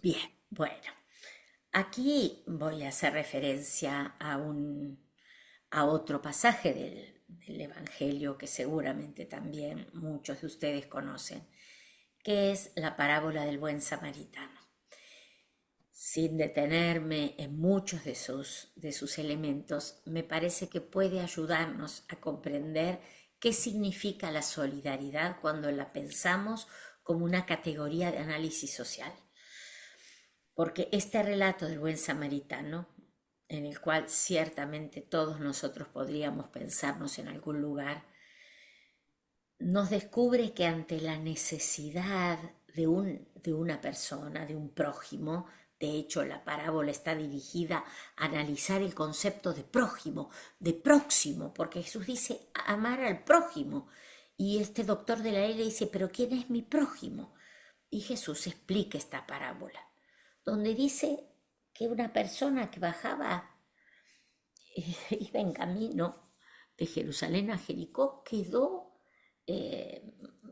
Bien, bueno. Aquí voy a hacer referencia a otro pasaje del Evangelio que seguramente también muchos de ustedes conocen, que es la parábola del buen samaritano. Sin detenerme en muchos de sus elementos, me parece que puede ayudarnos a comprender qué significa la solidaridad cuando la pensamos como una categoría de análisis social. Porque este relato del buen samaritano, en el cual ciertamente todos nosotros podríamos pensarnos en algún lugar, nos descubre que ante la necesidad de una persona, de un prójimo, de hecho la parábola está dirigida a analizar el concepto de prójimo, de próximo, porque Jesús dice amar al prójimo, y este doctor de la ley le dice, ¿pero quién es mi prójimo? Y Jesús explica esta parábola, donde dice que una persona que iba en camino de Jerusalén a Jericó,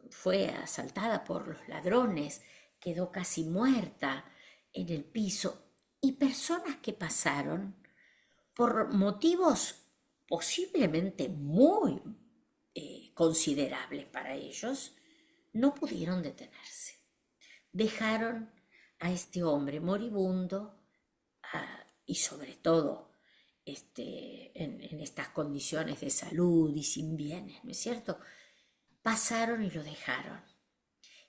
fue asaltada por los ladrones, quedó casi muerta en el piso, y personas que pasaron por motivos posiblemente muy considerables para ellos, no pudieron detenerse. Dejaron a este hombre moribundo y sobre todo en estas condiciones de salud y sin bienes, ¿no es cierto? Pasaron y lo dejaron.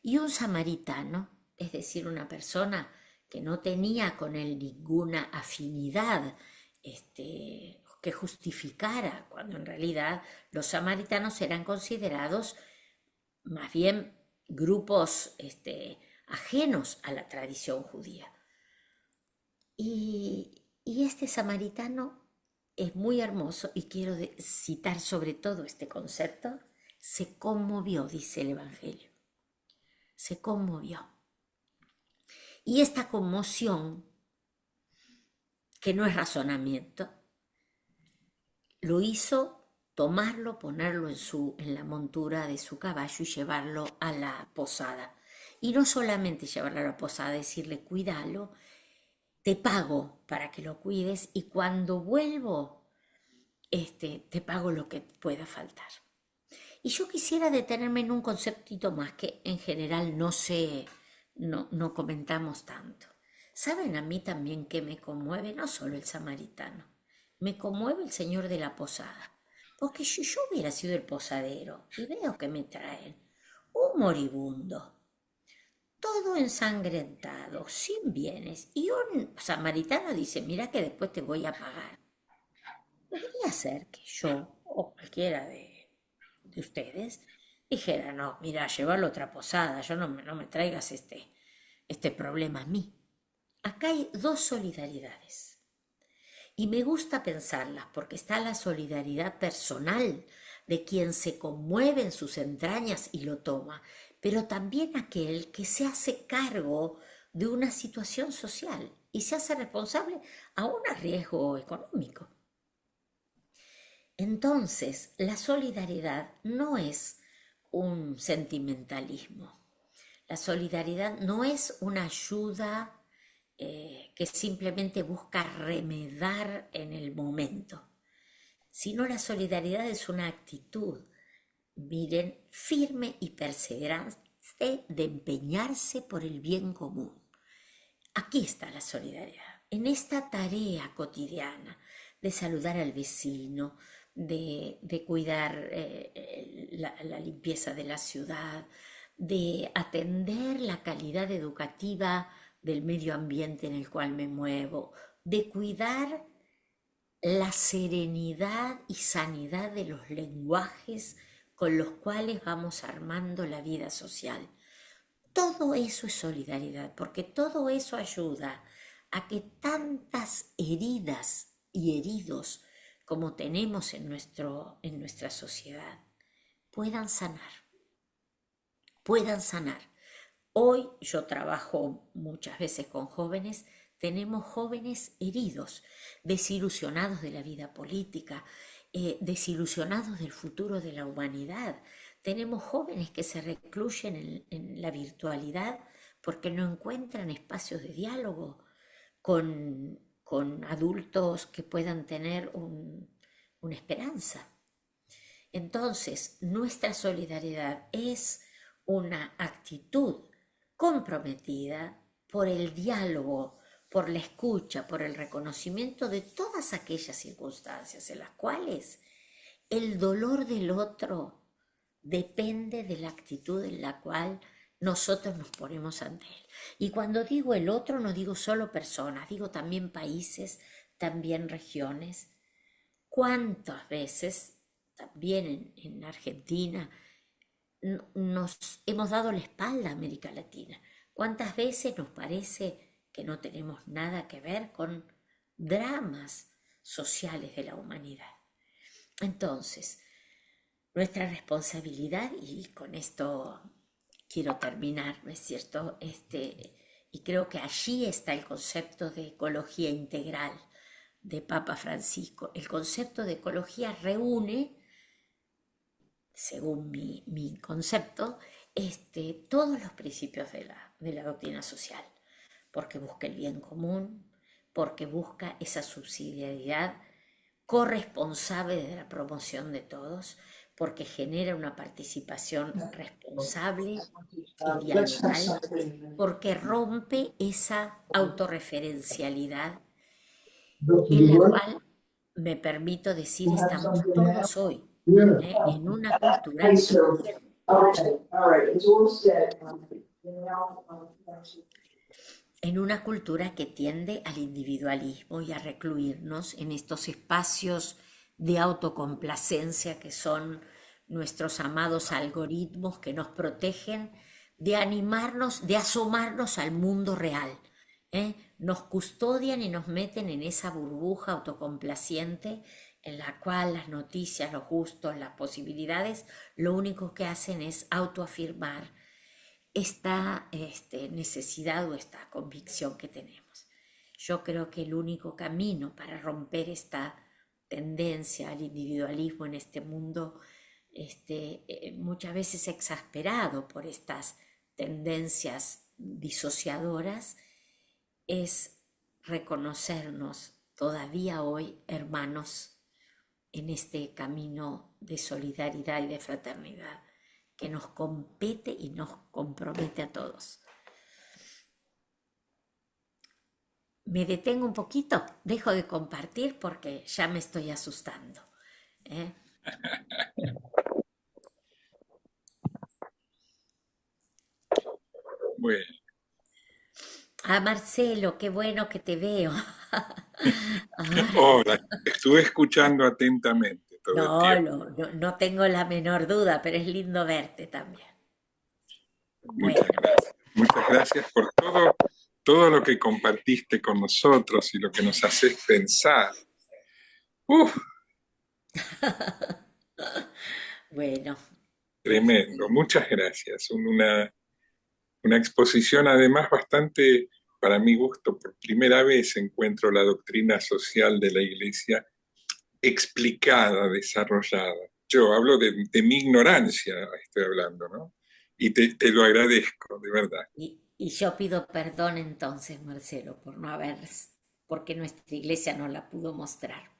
Y un samaritano, es decir, una persona que no tenía con él ninguna afinidad que justificara, cuando en realidad los samaritanos eran considerados más bien grupos ajenos a la tradición judía. Y este samaritano es muy hermoso, y quiero citar sobre todo este concepto. Se conmovió, dice el Evangelio. Se conmovió. Y esta conmoción, que no es razonamiento, lo hizo tomarlo, ponerlo en la montura de su caballo y llevarlo a la posada. Y no solamente llevarlo a la posada, decirle, cuídalo, te pago para que lo cuides, y cuando vuelvo, te pago lo que pueda faltar. Y yo quisiera detenerme en un conceptito más que en general no comentamos tanto. ¿Saben a mí también que me conmueve? No solo el samaritano, me conmueve el señor de la posada. Porque si yo hubiera sido el posadero y veo que me traen un moribundo, todo todo ensangrentado, sin bienes, y un samaritano dice, mira que después te voy a pagar. Podría ser que yo o cualquiera de ustedes dijera, no, mira, llévalo a otra posada, yo no me traigas este problema a mí. Acá hay dos solidaridades y me gusta pensarlas porque está la solidaridad personal de quien se conmueve en sus entrañas y lo toma, pero también aquel que se hace cargo de una situación social y se hace responsable aún a riesgo económico. Entonces, la solidaridad no es un sentimentalismo. La solidaridad no es una ayuda que simplemente busca remedar en el momento, sino la solidaridad es una actitud, miren, firme y perseverante de empeñarse por el bien común. Aquí está la solidaridad, en esta tarea cotidiana de saludar al vecino, de cuidar la limpieza de la ciudad, de atender la calidad educativa del medio ambiente en el cual me muevo, de cuidar la serenidad y sanidad de los lenguajes con los cuales vamos armando la vida social. Todo eso es solidaridad, porque todo eso ayuda a que tantas heridas y heridos como tenemos en nuestra sociedad puedan sanar, puedan sanar. Hoy yo trabajo muchas veces con jóvenes, tenemos jóvenes heridos, desilusionados de la vida política, desilusionados del futuro de la humanidad. Tenemos jóvenes que se recluyen en la virtualidad porque no encuentran espacios de diálogo con adultos que puedan tener una esperanza. Entonces, nuestra solidaridad es una actitud comprometida por el diálogo, por la escucha, por el reconocimiento de todas aquellas circunstancias en las cuales el dolor del otro depende de la actitud en la cual nosotros nos ponemos ante él. Y cuando digo el otro, no digo solo personas, digo también países, también regiones. ¿Cuántas veces, también en Argentina, nos hemos dado la espalda a América Latina? ¿Cuántas veces nos parece que no tenemos nada que ver con dramas sociales de la humanidad? Entonces, nuestra responsabilidad, y con esto quiero terminar, ¿no es cierto? Y creo que allí está el concepto de ecología integral de Papa Francisco. El concepto de ecología reúne, según mi concepto, todos los principios de la doctrina social, porque busca el bien común, porque busca esa subsidiariedad corresponsable de la promoción de todos, porque genera una participación responsable y dialogal, porque rompe esa autorreferencialidad en la cual, me permito decir, estamos todos hoy en una cultura que tiende al individualismo y a recluirnos en estos espacios de autocomplacencia que son nuestros amados algoritmos que nos protegen de animarnos, de asomarnos al mundo real. Nos custodian y nos meten en esa burbuja autocomplaciente en la cual las noticias, los gustos, las posibilidades, lo único que hacen es autoafirmar esta necesidad o esta convicción que tenemos. Yo creo que el único camino para romper esta tendencia al individualismo en este mundo, muchas veces exasperado por estas tendencias disociadoras, es reconocernos todavía hoy hermanos en este camino de solidaridad y de fraternidad que nos compete y nos compromete a todos. Me detengo un poquito, dejo de compartir porque ya me estoy asustando. Bueno, Ah, Marcelo, qué bueno que te veo. Ay, Hola, estuve escuchando atentamente todo el no, tiempo. no tengo la menor duda, pero es lindo verte también. Muchas Bueno, gracias. Muchas gracias por todo lo que compartiste con nosotros y lo que nos haces pensar. Uf, bueno, tremendo. Muchas gracias. Una exposición además bastante, para mi gusto, por primera vez encuentro la doctrina social de la Iglesia explicada, desarrollada. Yo hablo de mi ignorancia, estoy hablando, ¿no? Y te lo agradezco, de verdad. y yo pido perdón entonces, Marcelo, por no haber, porque nuestra iglesia no la pudo mostrar.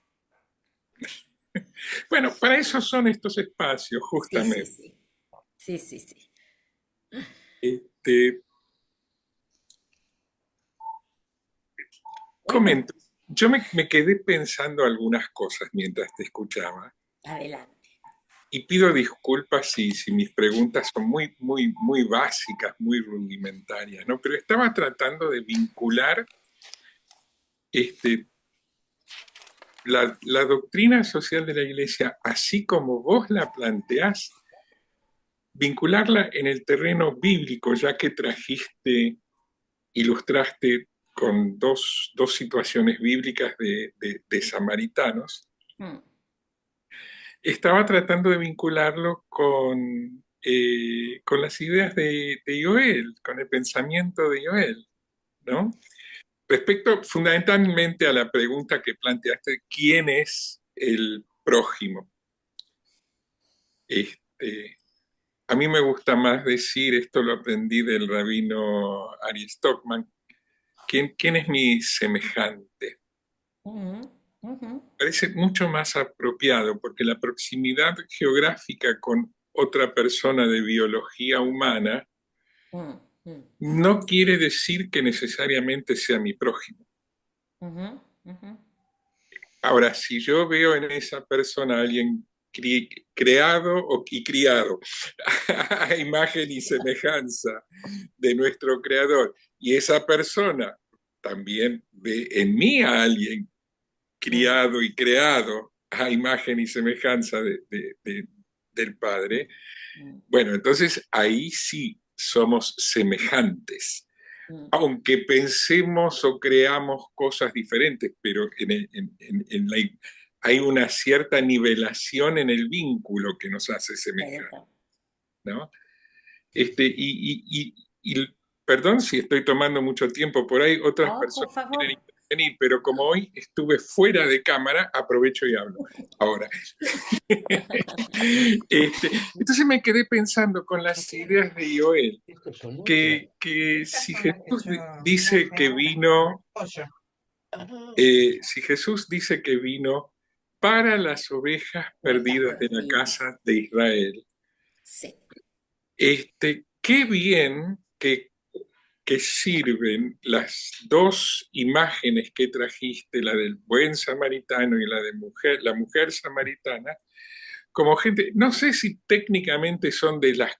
Bueno, para eso son estos espacios, Sí, sí, justamente. sí, sí, sí, sí. Te Bueno, comento, yo me quedé pensando algunas cosas mientras te escuchaba adelante. y pido disculpas si mis preguntas son muy básicas, muy rudimentarias, ¿no? Pero estaba tratando de vincular este, la doctrina social de la Iglesia, así como vos la planteás, vincularla en el terreno bíblico, ya que ilustraste con dos situaciones bíblicas de samaritanos. Mm, Estaba tratando de vincularlo con las ideas de Joel, con el pensamiento de Joel, ¿no? Respecto fundamentalmente a la pregunta que planteaste, ¿quién es el prójimo? Este, a mí me gusta más decir, esto lo aprendí del rabino Ari Stockman, ¿quién es mi semejante? ujú, ujú, Parece mucho más apropiado porque la proximidad geográfica con otra persona de biología humana mm, mm, no quiere decir que necesariamente sea mi prójimo. ujú, ujú. Ahora, si yo veo en esa persona a alguien creado y criado a imagen y semejanza de nuestro creador, y esa persona también ve en mí a alguien Mm, criado y creado a imagen y semejanza del Padre, mm, bueno, entonces ahí sí somos semejantes, mm. aunque pensemos o creamos cosas diferentes, pero hay una cierta nivelación en el vínculo que nos hace semejantes, Pero, ¿no? Este, y perdón si estoy tomando mucho tiempo por ahí, otras no, por personas quieren favor. intervenir, pero como hoy estuve fuera de cámara, aprovecho y hablo. Ahora, entonces me quedé pensando con las ideas de Joel, que si Jesús dice que vino, si Jesús dice que vino para las ovejas Ovejas perdidas de la perdidas. casa de Israel, Sí. qué bien que sirven las dos imágenes que trajiste, la del buen samaritano y la mujer samaritana, como gente, no sé si técnicamente son de las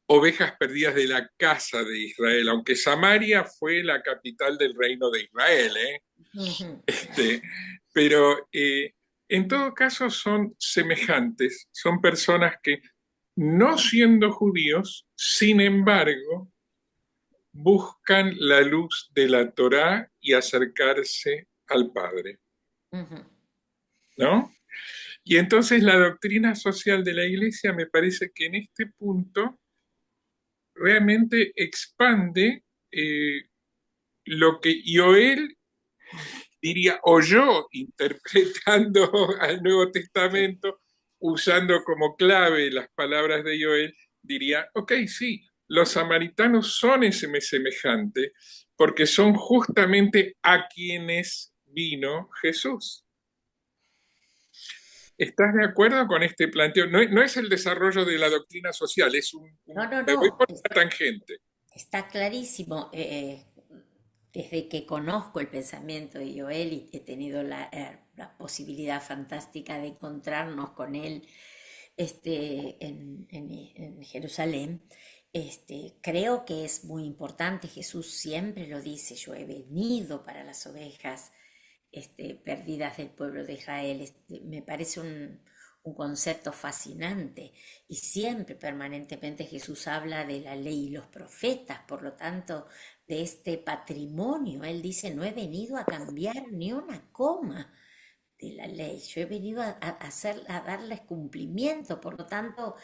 ovejas perdidas de la casa de Israel, aunque Samaria fue la capital del reino de Israel, ¿eh? Ujú. Este, pero en todo caso son semejantes, son personas que no siendo judíos, sin embargo, buscan la luz de la Torá y acercarse al Padre, Ujú. ¿no? Y entonces la doctrina social de la Iglesia me parece que en este punto realmente expande lo que Joel diría, o yo interpretando al Nuevo Sí. Testamento, usando como clave las palabras de Joel, diría, ok, sí, los samaritanos son ese semejante porque son justamente a quienes vino Jesús. ¿Estás de acuerdo con este planteo? No, no es el desarrollo de la doctrina social, No, no, me voy no. por una tangente. Está clarísimo. Desde que conozco el pensamiento de Joel y he tenido la posibilidad fantástica de encontrarnos con él en Jerusalén, Creo que es muy importante, Jesús siempre lo dice, yo he venido para las ovejas perdidas del pueblo de Israel. Me parece un concepto fascinante y siempre permanentemente Jesús habla de la ley y los profetas, por lo tanto, de este patrimonio. Él dice, no he venido a cambiar ni una coma de la ley, yo he venido a darles cumplimiento, por lo tanto,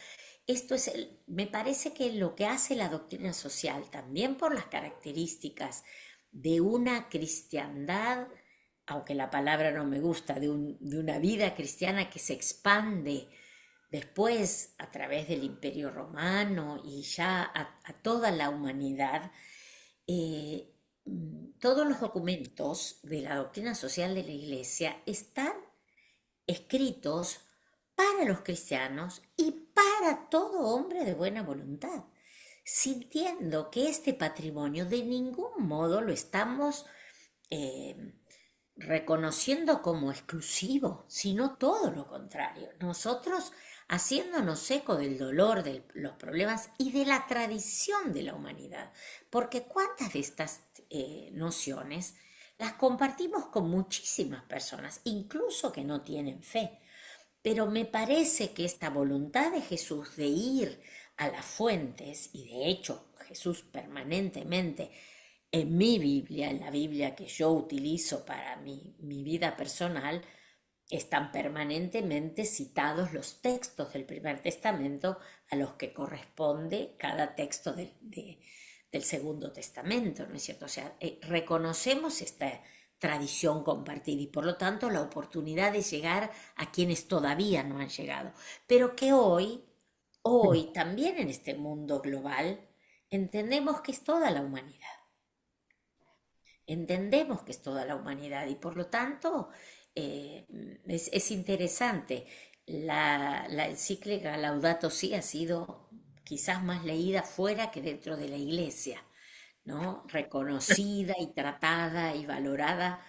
me parece que lo que hace la doctrina social, también por las características de una cristiandad, aunque la palabra no me gusta, de una vida cristiana que se expande después a través del Imperio Romano y ya a toda la humanidad, eh, todos los documentos de la doctrina social de la Iglesia están escritos para los cristianos y para todo hombre de buena voluntad, sintiendo que este patrimonio de ningún modo lo estamos eh, reconociendo como exclusivo, sino todo lo contrario. Nosotros haciéndonos eco del dolor, de los problemas y de la tradición de la humanidad, porque cuántas de estas nociones las compartimos con muchísimas personas, incluso que no tienen fe. Pero me parece que esta voluntad de Jesús de ir a las fuentes, y de hecho Jesús permanentemente en mi Biblia, en la Biblia que yo utilizo para mi vida personal, están permanentemente citados los textos del Primer Testamento a los que corresponde cada texto del Segundo Testamento, ¿no es cierto? O sea, reconocemos esta tradición compartida y por lo tanto la oportunidad de llegar a quienes todavía no han llegado, pero que hoy también en este mundo global, entendemos que es toda la humanidad. Entendemos que es toda la humanidad y por lo tanto es interesante. La encíclica Laudato Si ha sido quizás más leída fuera que dentro de la iglesia, ¿no? Reconocida y tratada y valorada.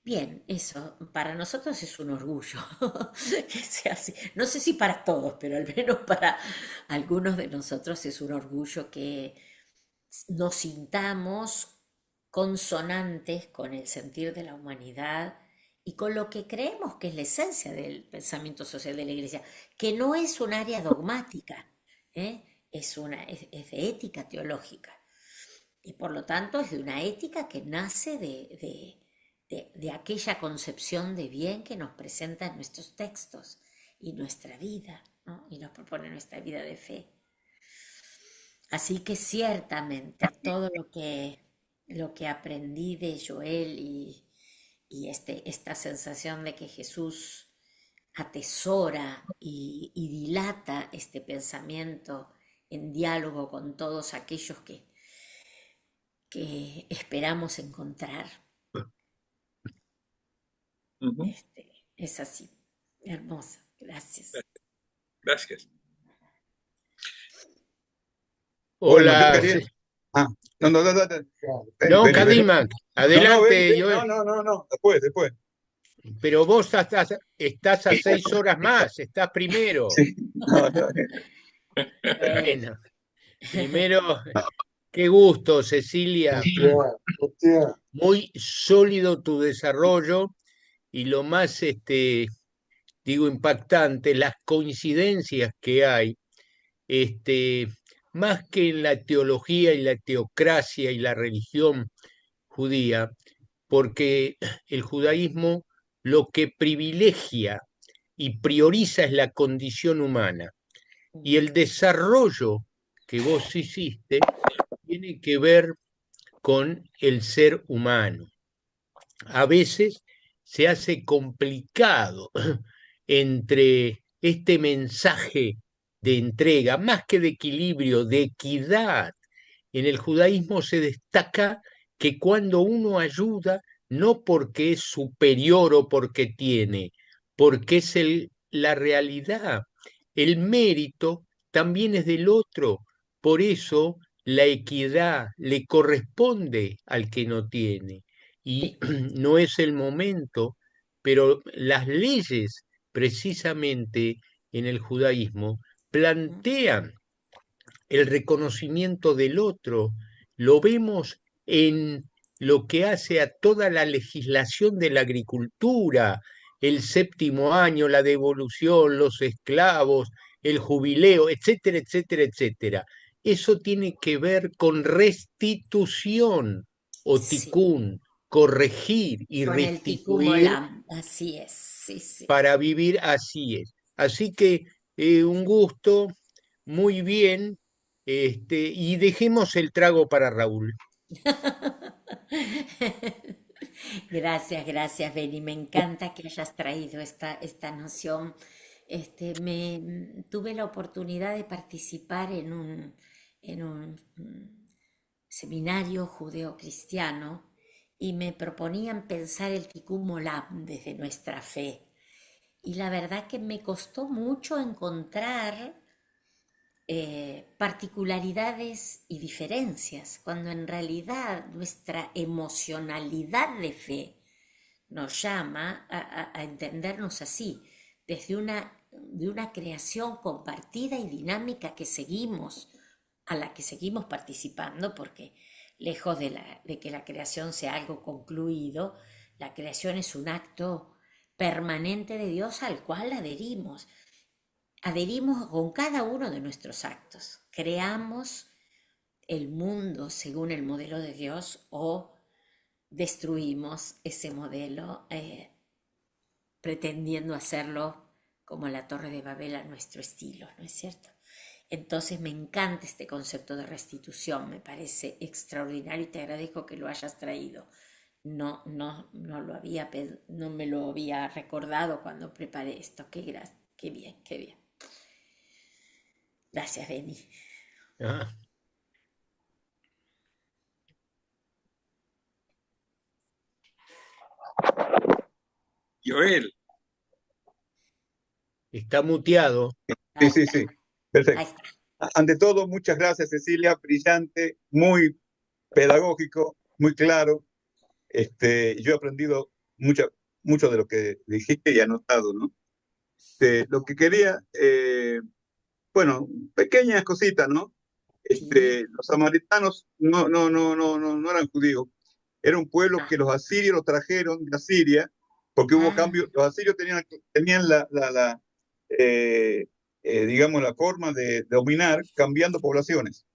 Bien, eso para nosotros es un orgullo que sea así. No sé si para todos, pero al menos para algunos de nosotros es un orgullo que nos sintamos consonantes con el sentir de la humanidad y con lo que creemos que es la esencia del pensamiento social de la Iglesia, que no es un área dogmática, ¿eh? Es de ética teológica. Y por lo tanto es de una ética que nace de aquella concepción de bien que nos presentan nuestros textos y nuestra vida, ¿no? Y nos propone nuestra vida de fe. Así que ciertamente todo lo que aprendí de Joel y esta sensación de que Jesús atesora y dilata este pensamiento en diálogo con todos aquellos que esperamos encontrar, Ujú. es así, hermosa, gracias. Gracias. Bueno, yo Hola, quería. Ah, no, no, no, no, no. no, Vení, vení. Cadimac, No, no, vení, adelante, vení. No, no, no, no. Después, después. pero vos estás a 6 horas más, estás primero. Sí, no, no. Bueno, primero, qué gusto, Cecilia, muy sólido tu desarrollo y lo más, digo, impactante, las coincidencias que hay, este, más que en la teología y la teocracia y la religión judía, porque el judaísmo lo que privilegia y prioriza es la condición humana y el desarrollo que vos hiciste tiene que ver con el ser humano. A veces se hace complicado entre este mensaje de entrega, más que de equilibrio, de equidad. En el judaísmo se destaca que cuando uno ayuda, no porque es superior o porque tiene, porque es la realidad. El mérito también es del otro. Por eso la equidad le corresponde al que no tiene. Y Sí. no es el momento, pero las leyes precisamente en el judaísmo plantean el reconocimiento del otro, lo vemos en lo que hace a toda la legislación de la agricultura, el séptimo año, la devolución, los esclavos, el jubileo, etcétera, etcétera, etcétera. Eso tiene que ver con restitución o Sí, tikkun, corregir y con el Tikkun restituir Olam, así es, sí, sí. para vivir, así es. Así que un gusto, muy bien, y dejemos el trago para Raúl. Gracias, gracias, Beni. Me encanta que hayas traído esta noción. Tuve la oportunidad de participar en un seminario judeo-cristiano y me proponían pensar el Tikkun Olam desde nuestra fe. Y la verdad que me costó mucho encontrar particularidades y diferencias, cuando en realidad nuestra emocionalidad de fe nos llama a entendernos así, de una creación compartida y dinámica a la que seguimos participando, porque lejos de que la creación sea algo concluido, la creación es un acto permanente de Dios al cual adherimos con cada uno de nuestros actos. Creamos el mundo según el modelo de Dios o destruimos ese modelo pretendiendo hacerlo como la Torre de Babel a nuestro estilo, ¿no es cierto? Entonces me encanta este concepto de restitución, me parece extraordinario y te agradezco que lo hayas traído. No me lo había recordado cuando preparé esto. Qué bien, qué bien. Gracias, Beni. Ah, Joel, está muteado. Ahí Sí, sí, está, sí. ahí Perfecto. está. Ante todo, muchas gracias, Cecilia. Brillante, muy pedagógico, muy claro. Yo he aprendido mucho de lo que dijiste y anotado, ¿no? Lo que quería, bueno, pequeñas cositas, ¿no? Sí. Los samaritanos no eran judíos. Era un pueblo Ah, que los asirios los trajeron de Asiria, porque hubo ah, cambio. Los asirios tenían eh, digamos, la forma de dominar cambiando poblaciones.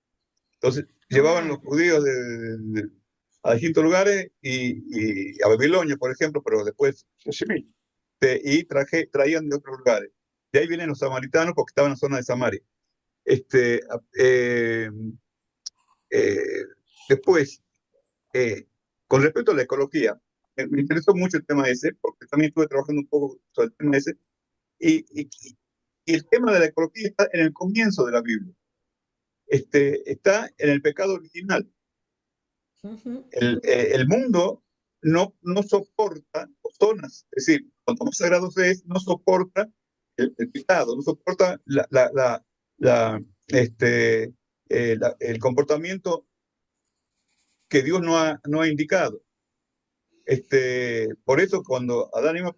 Entonces, llevaban ah, los judíos a distintos lugares y a Babilonia, por ejemplo, pero después traían de otros lugares. De ahí vienen los samaritanos porque estaban en la zona de Samaria. Este, eh, eh, Después, con respecto a la ecología, me interesó mucho el tema ese, porque también estuve trabajando un poco sobre el tema ese, y, y el tema de la ecología está en el comienzo de la Biblia. Está en el pecado original. ujú, El mundo no soporta zonas, es decir, cuanto más sagrado es, no soporta el pecado, no soporta la, el comportamiento que Dios no ha indicado. Por eso cuando Adán y Eva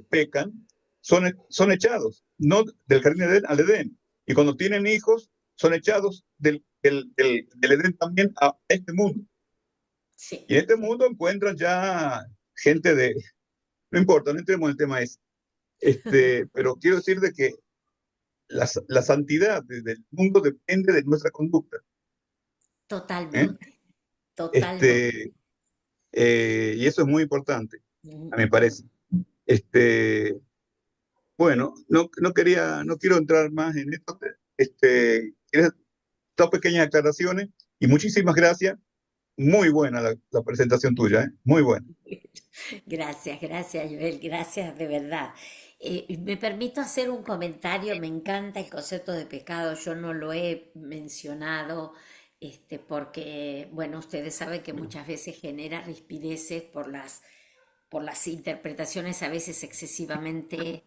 pecan, son echados, no del jardín de Edén al Edén. Y cuando tienen hijos, son echados del Edén también a este mundo. sí. Y en este mundo encuentran ya gente no importa, no entremos en el tema ese. Pero quiero decir de que la santidad del mundo depende de nuestra conducta. ¿Eh? Totalmente, totalmente. Y eso es muy importante, a Ujú. mi parece. Bueno, no quiero entrar más en esto. Quería estas pequeñas aclaraciones y muchísimas gracias. Muy buena la presentación tuya, ¿eh? Muy buena. Gracias, gracias, Joel, gracias de verdad. Me permito hacer un comentario, me encanta el concepto de pecado, yo no lo he mencionado, porque, bueno, ustedes saben que muchas veces genera rispideces por las interpretaciones a veces excesivamente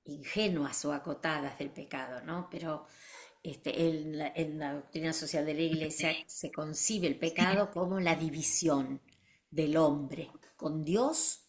ingenuas o acotadas del pecado, ¿no? Pero en la doctrina social de la Iglesia se concibe el pecado como la división del hombre con Dios,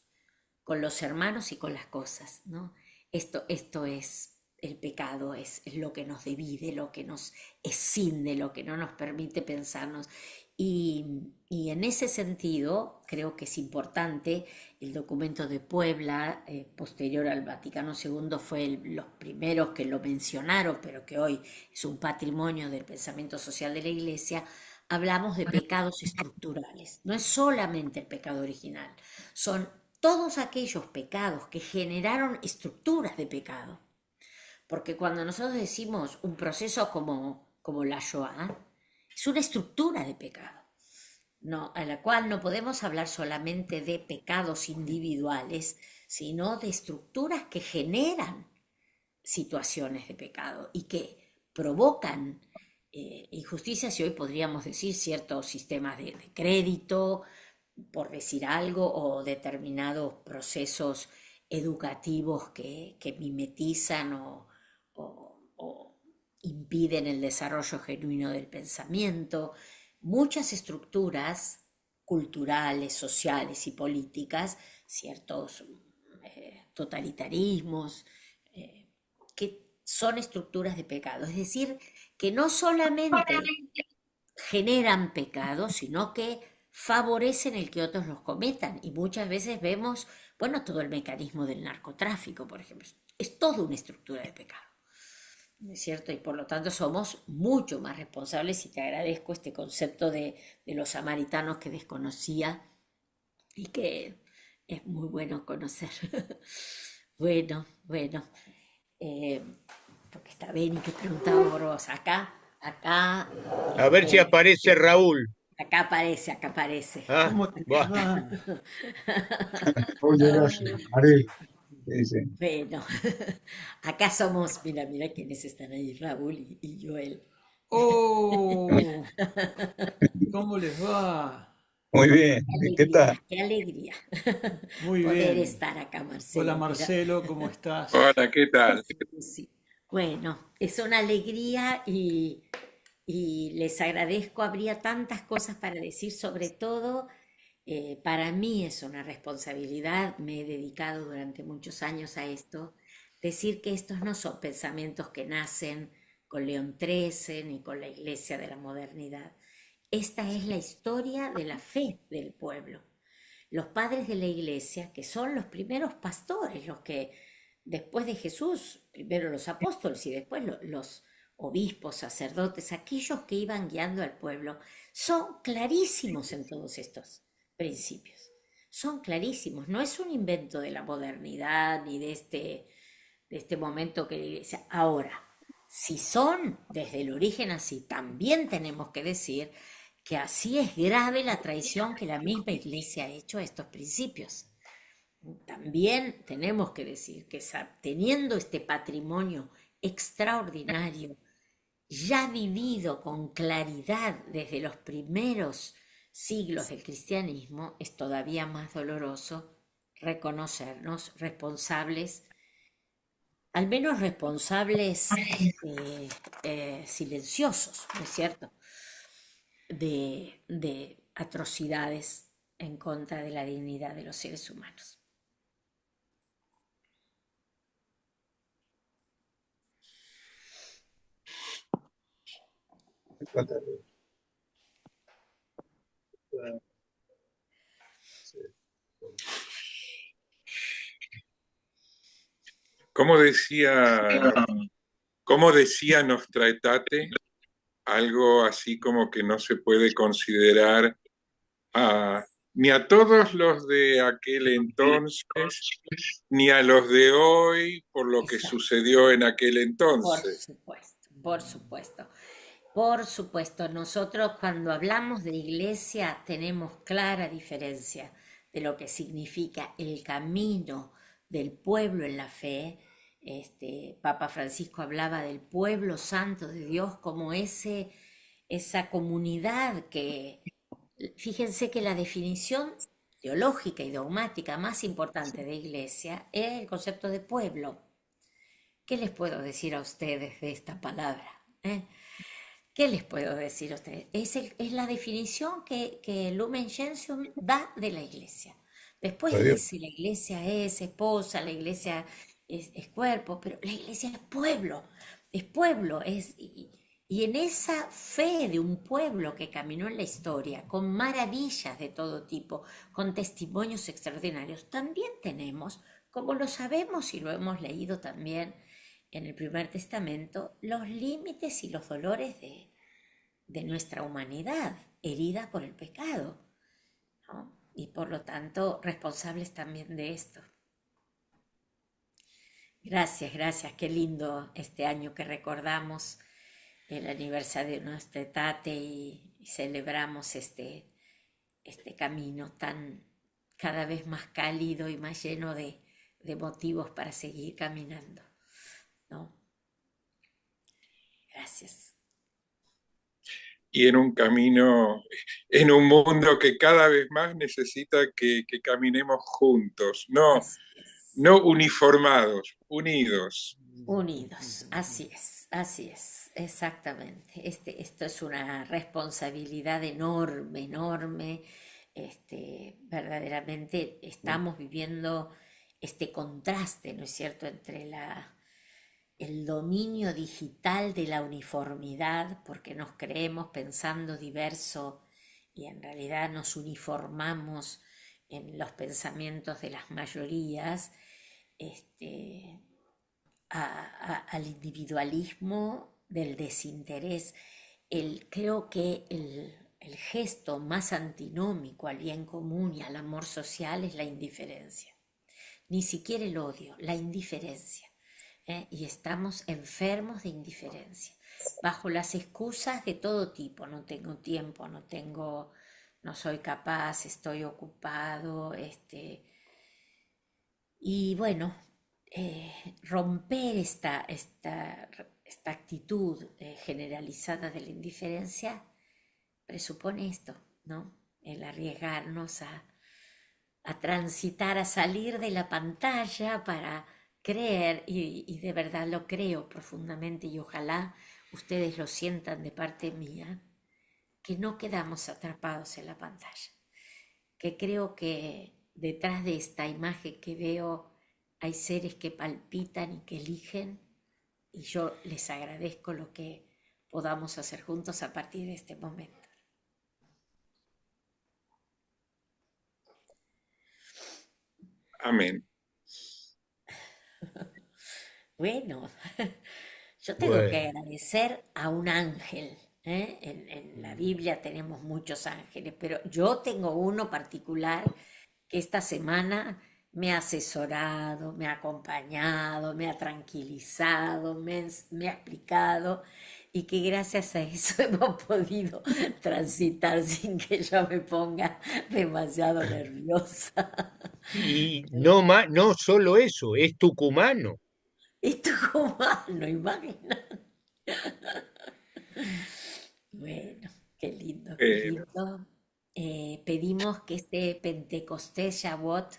con los hermanos y con las cosas, ¿no? Esto es el pecado es lo que nos divide, lo que nos escinde, lo que no nos permite pensarnos. Y en ese sentido, creo que es importante el documento de Puebla, posterior al Vaticano II, fue los primeros que lo mencionaron, pero que hoy es un patrimonio del pensamiento social de la Iglesia. Hablamos de pecados estructurales. No es solamente el pecado original, son todos aquellos pecados que generaron estructuras de pecado. Porque cuando nosotros decimos un proceso como la Shoah, es una estructura de pecado, no, a la cual no podemos hablar solamente de pecados individuales, sino de estructuras que generan situaciones de pecado y que provocan injusticias, y hoy podríamos decir ciertos sistemas de crédito, por decir algo, o determinados procesos educativos que mimetizan o impiden el desarrollo genuino del pensamiento. Muchas estructuras culturales, sociales y políticas, ciertos totalitarismos, que son estructuras de pecado. Es decir, que no solamente generan pecado, sino que favorecen el que otros los cometan. Y muchas veces vemos, bueno, todo el mecanismo del narcotráfico, por ejemplo, es toda una estructura de pecado, ¿no es cierto? Y por lo tanto somos mucho más responsables, y te agradezco este concepto de los samaritanos que desconocía y que es muy bueno conocer. Bueno, porque está Beni que preguntaba por vos. Acá, A ver si aparece Raúl. acá aparece. Ah, ¿Cómo te va. va? Oye, Ariel. Sí. Bueno, acá somos, mira quiénes están ahí, Raúl y Joel. ¡Oh! ¿Cómo les va? Muy bien, ¿qué tal? Qué alegría Muy poder bien. estar acá, Marcelo. Hola Mira. Marcelo, ¿cómo estás? Hola, ¿qué tal? Sí. Bueno, es una alegría y les agradezco. Habría tantas cosas para decir, sobre todo para mí es una responsabilidad, me he dedicado durante muchos años a esto, decir que estos no son pensamientos que nacen con León XIII ni con la Iglesia de la modernidad. Esta es la historia de la fe del pueblo. Los padres de la Iglesia, que son los primeros pastores, los que después de Jesús, primero los apóstoles y después los obispos, sacerdotes, aquellos que iban guiando al pueblo, son clarísimos en todos estos principios. Son clarísimos, no es un invento de la modernidad ni de este momento que la Iglesia. Ahora, si son desde el origen así, también tenemos que decir que así es grave la traición que la misma Iglesia ha hecho a estos principios. También tenemos que decir que teniendo este patrimonio extraordinario, ya vivido con claridad desde los primeros siglos del cristianismo, es todavía más doloroso reconocernos responsables, al menos responsables silenciosos, ¿no es cierto?, de atrocidades en contra de la dignidad de los seres humanos. ¿Cómo decía Nostra Aetate? Algo así como que no se puede considerar ni a todos los de aquel entonces, ni a los de hoy por lo que Exacto. sucedió en aquel entonces. Por supuesto, nosotros cuando hablamos de iglesia tenemos clara diferencia de lo que significa el camino del pueblo en la fe. Papa Francisco hablaba del pueblo santo de Dios como esa comunidad que, fíjense que la definición teológica y dogmática más importante de iglesia es el concepto de pueblo. ¿Qué les puedo decir a ustedes de esta palabra? ¿Qué les puedo decir a ustedes? Es la definición que Lumen Gentium da de la iglesia. Después dice, la iglesia es esposa, la iglesia es cuerpo, pero la iglesia es pueblo, y en esa fe de un pueblo que caminó en la historia, con maravillas de todo tipo, con testimonios extraordinarios, también tenemos, como lo sabemos y lo hemos leído también en el Primer Testamento, los límites y los dolores de nuestra humanidad, herida por el pecado, ¿no? Y por lo tanto, responsables también de esto. Gracias, gracias. Qué lindo este año que recordamos el aniversario de nuestra Tate y celebramos este camino tan cada vez más cálido y más lleno de motivos para seguir caminando, ¿no? Gracias. Y en un camino, en un mundo que cada vez más necesita que caminemos juntos, no uniformados, unidos. Unidos, así es, exactamente. Esto es una responsabilidad enorme, enorme. Verdaderamente estamos viviendo este contraste, ¿no es cierto?, entre el dominio digital de la uniformidad, porque nos creemos pensando diverso y en realidad nos uniformamos en los pensamientos de las mayorías, al individualismo del desinterés. Creo que el gesto más antinómico al bien común y al amor social es la indiferencia. Ni siquiera el odio, la indiferencia. Y estamos enfermos de indiferencia, bajo las excusas de todo tipo. No tengo tiempo, no soy capaz, estoy ocupado, y bueno, romper esta actitud generalizada de la indiferencia presupone esto, ¿no? El arriesgarnos a transitar, a salir de la pantalla para creer, y de verdad lo creo profundamente, y ojalá ustedes lo sientan de parte mía, que no quedamos atrapados en la pantalla, que creo que detrás de esta imagen que veo hay seres que palpitan y que eligen, y yo les agradezco lo que podamos hacer juntos a partir de este momento. Amén. Bueno, yo tengo que agradecer a un ángel. En la Biblia tenemos muchos ángeles, pero yo tengo uno particular que esta semana me ha asesorado, me ha acompañado, me ha tranquilizado, me ha explicado, y que gracias a eso hemos podido transitar sin que yo me ponga demasiado nerviosa. Y no solo eso, es tucumano. Es tucumano, imagínate. Bueno, qué lindo, qué lindo. Pedimos que este Pentecostés Shavuot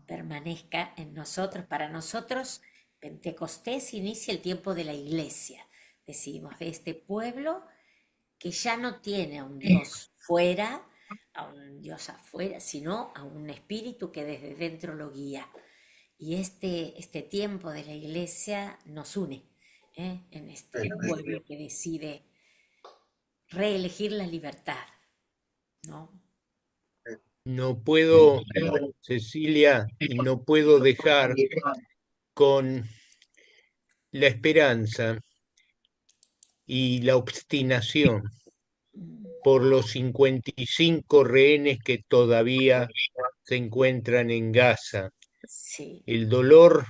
permanezca en nosotros. Para nosotros, Pentecostés inicia el tiempo de la iglesia, decimos, de este pueblo que ya no tiene a un Dios fuera, a un Dios afuera, sino a un espíritu que desde dentro lo guía. Y este tiempo de la iglesia nos une, en este pueblo que decide reelegir la libertad, ¿no? No puedo, Cecilia, y no puedo dejar con la esperanza y la obstinación por los 55 rehenes que todavía se encuentran en Gaza. Sí. El dolor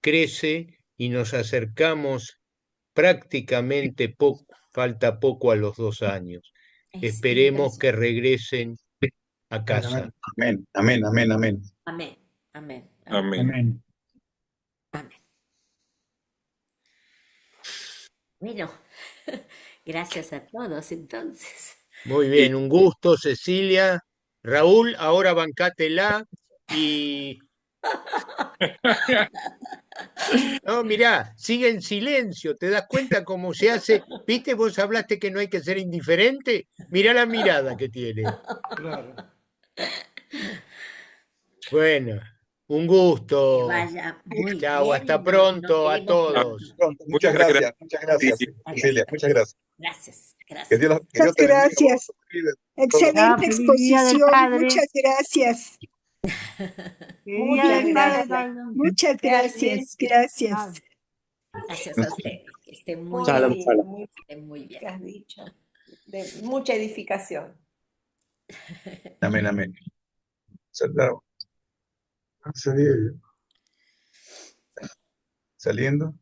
crece y nos acercamos prácticamente falta poco a los 2 años. Esperemos que regresen a casa. Amén, amén, amén, amén. Amén, amén, Amén. Amén. amén. Bueno, gracias a todos entonces. Muy bien, un gusto, Cecilia. Raúl, ahora bancátela y... No, mirá, sigue en silencio, ¿te das cuenta cómo se hace? ¿Viste? Vos hablaste que no hay que ser indiferente. Mirá la mirada que tiene. Claro. Bueno, Un Que gusto. vaya muy Chao, bien. hasta No pronto a queremos todos. Pronto. Muchas Muchas gracias, gracias. Cecilia, muchas gracias. Gracias, Que gracias. Dios, que Muchas Dios te bendiga. gracias. Excelente Feliz Día del exposición. Padre. Muchas gracias. Feliz Día del Padre, Gracias. Pablo. Muchas gracias. Gracias. Gracias a ustedes. Que estén muy Muy bien. bien, muy Que estén muy bien. que has dicho. De mucha edificación. Amén, amén. Saliendo.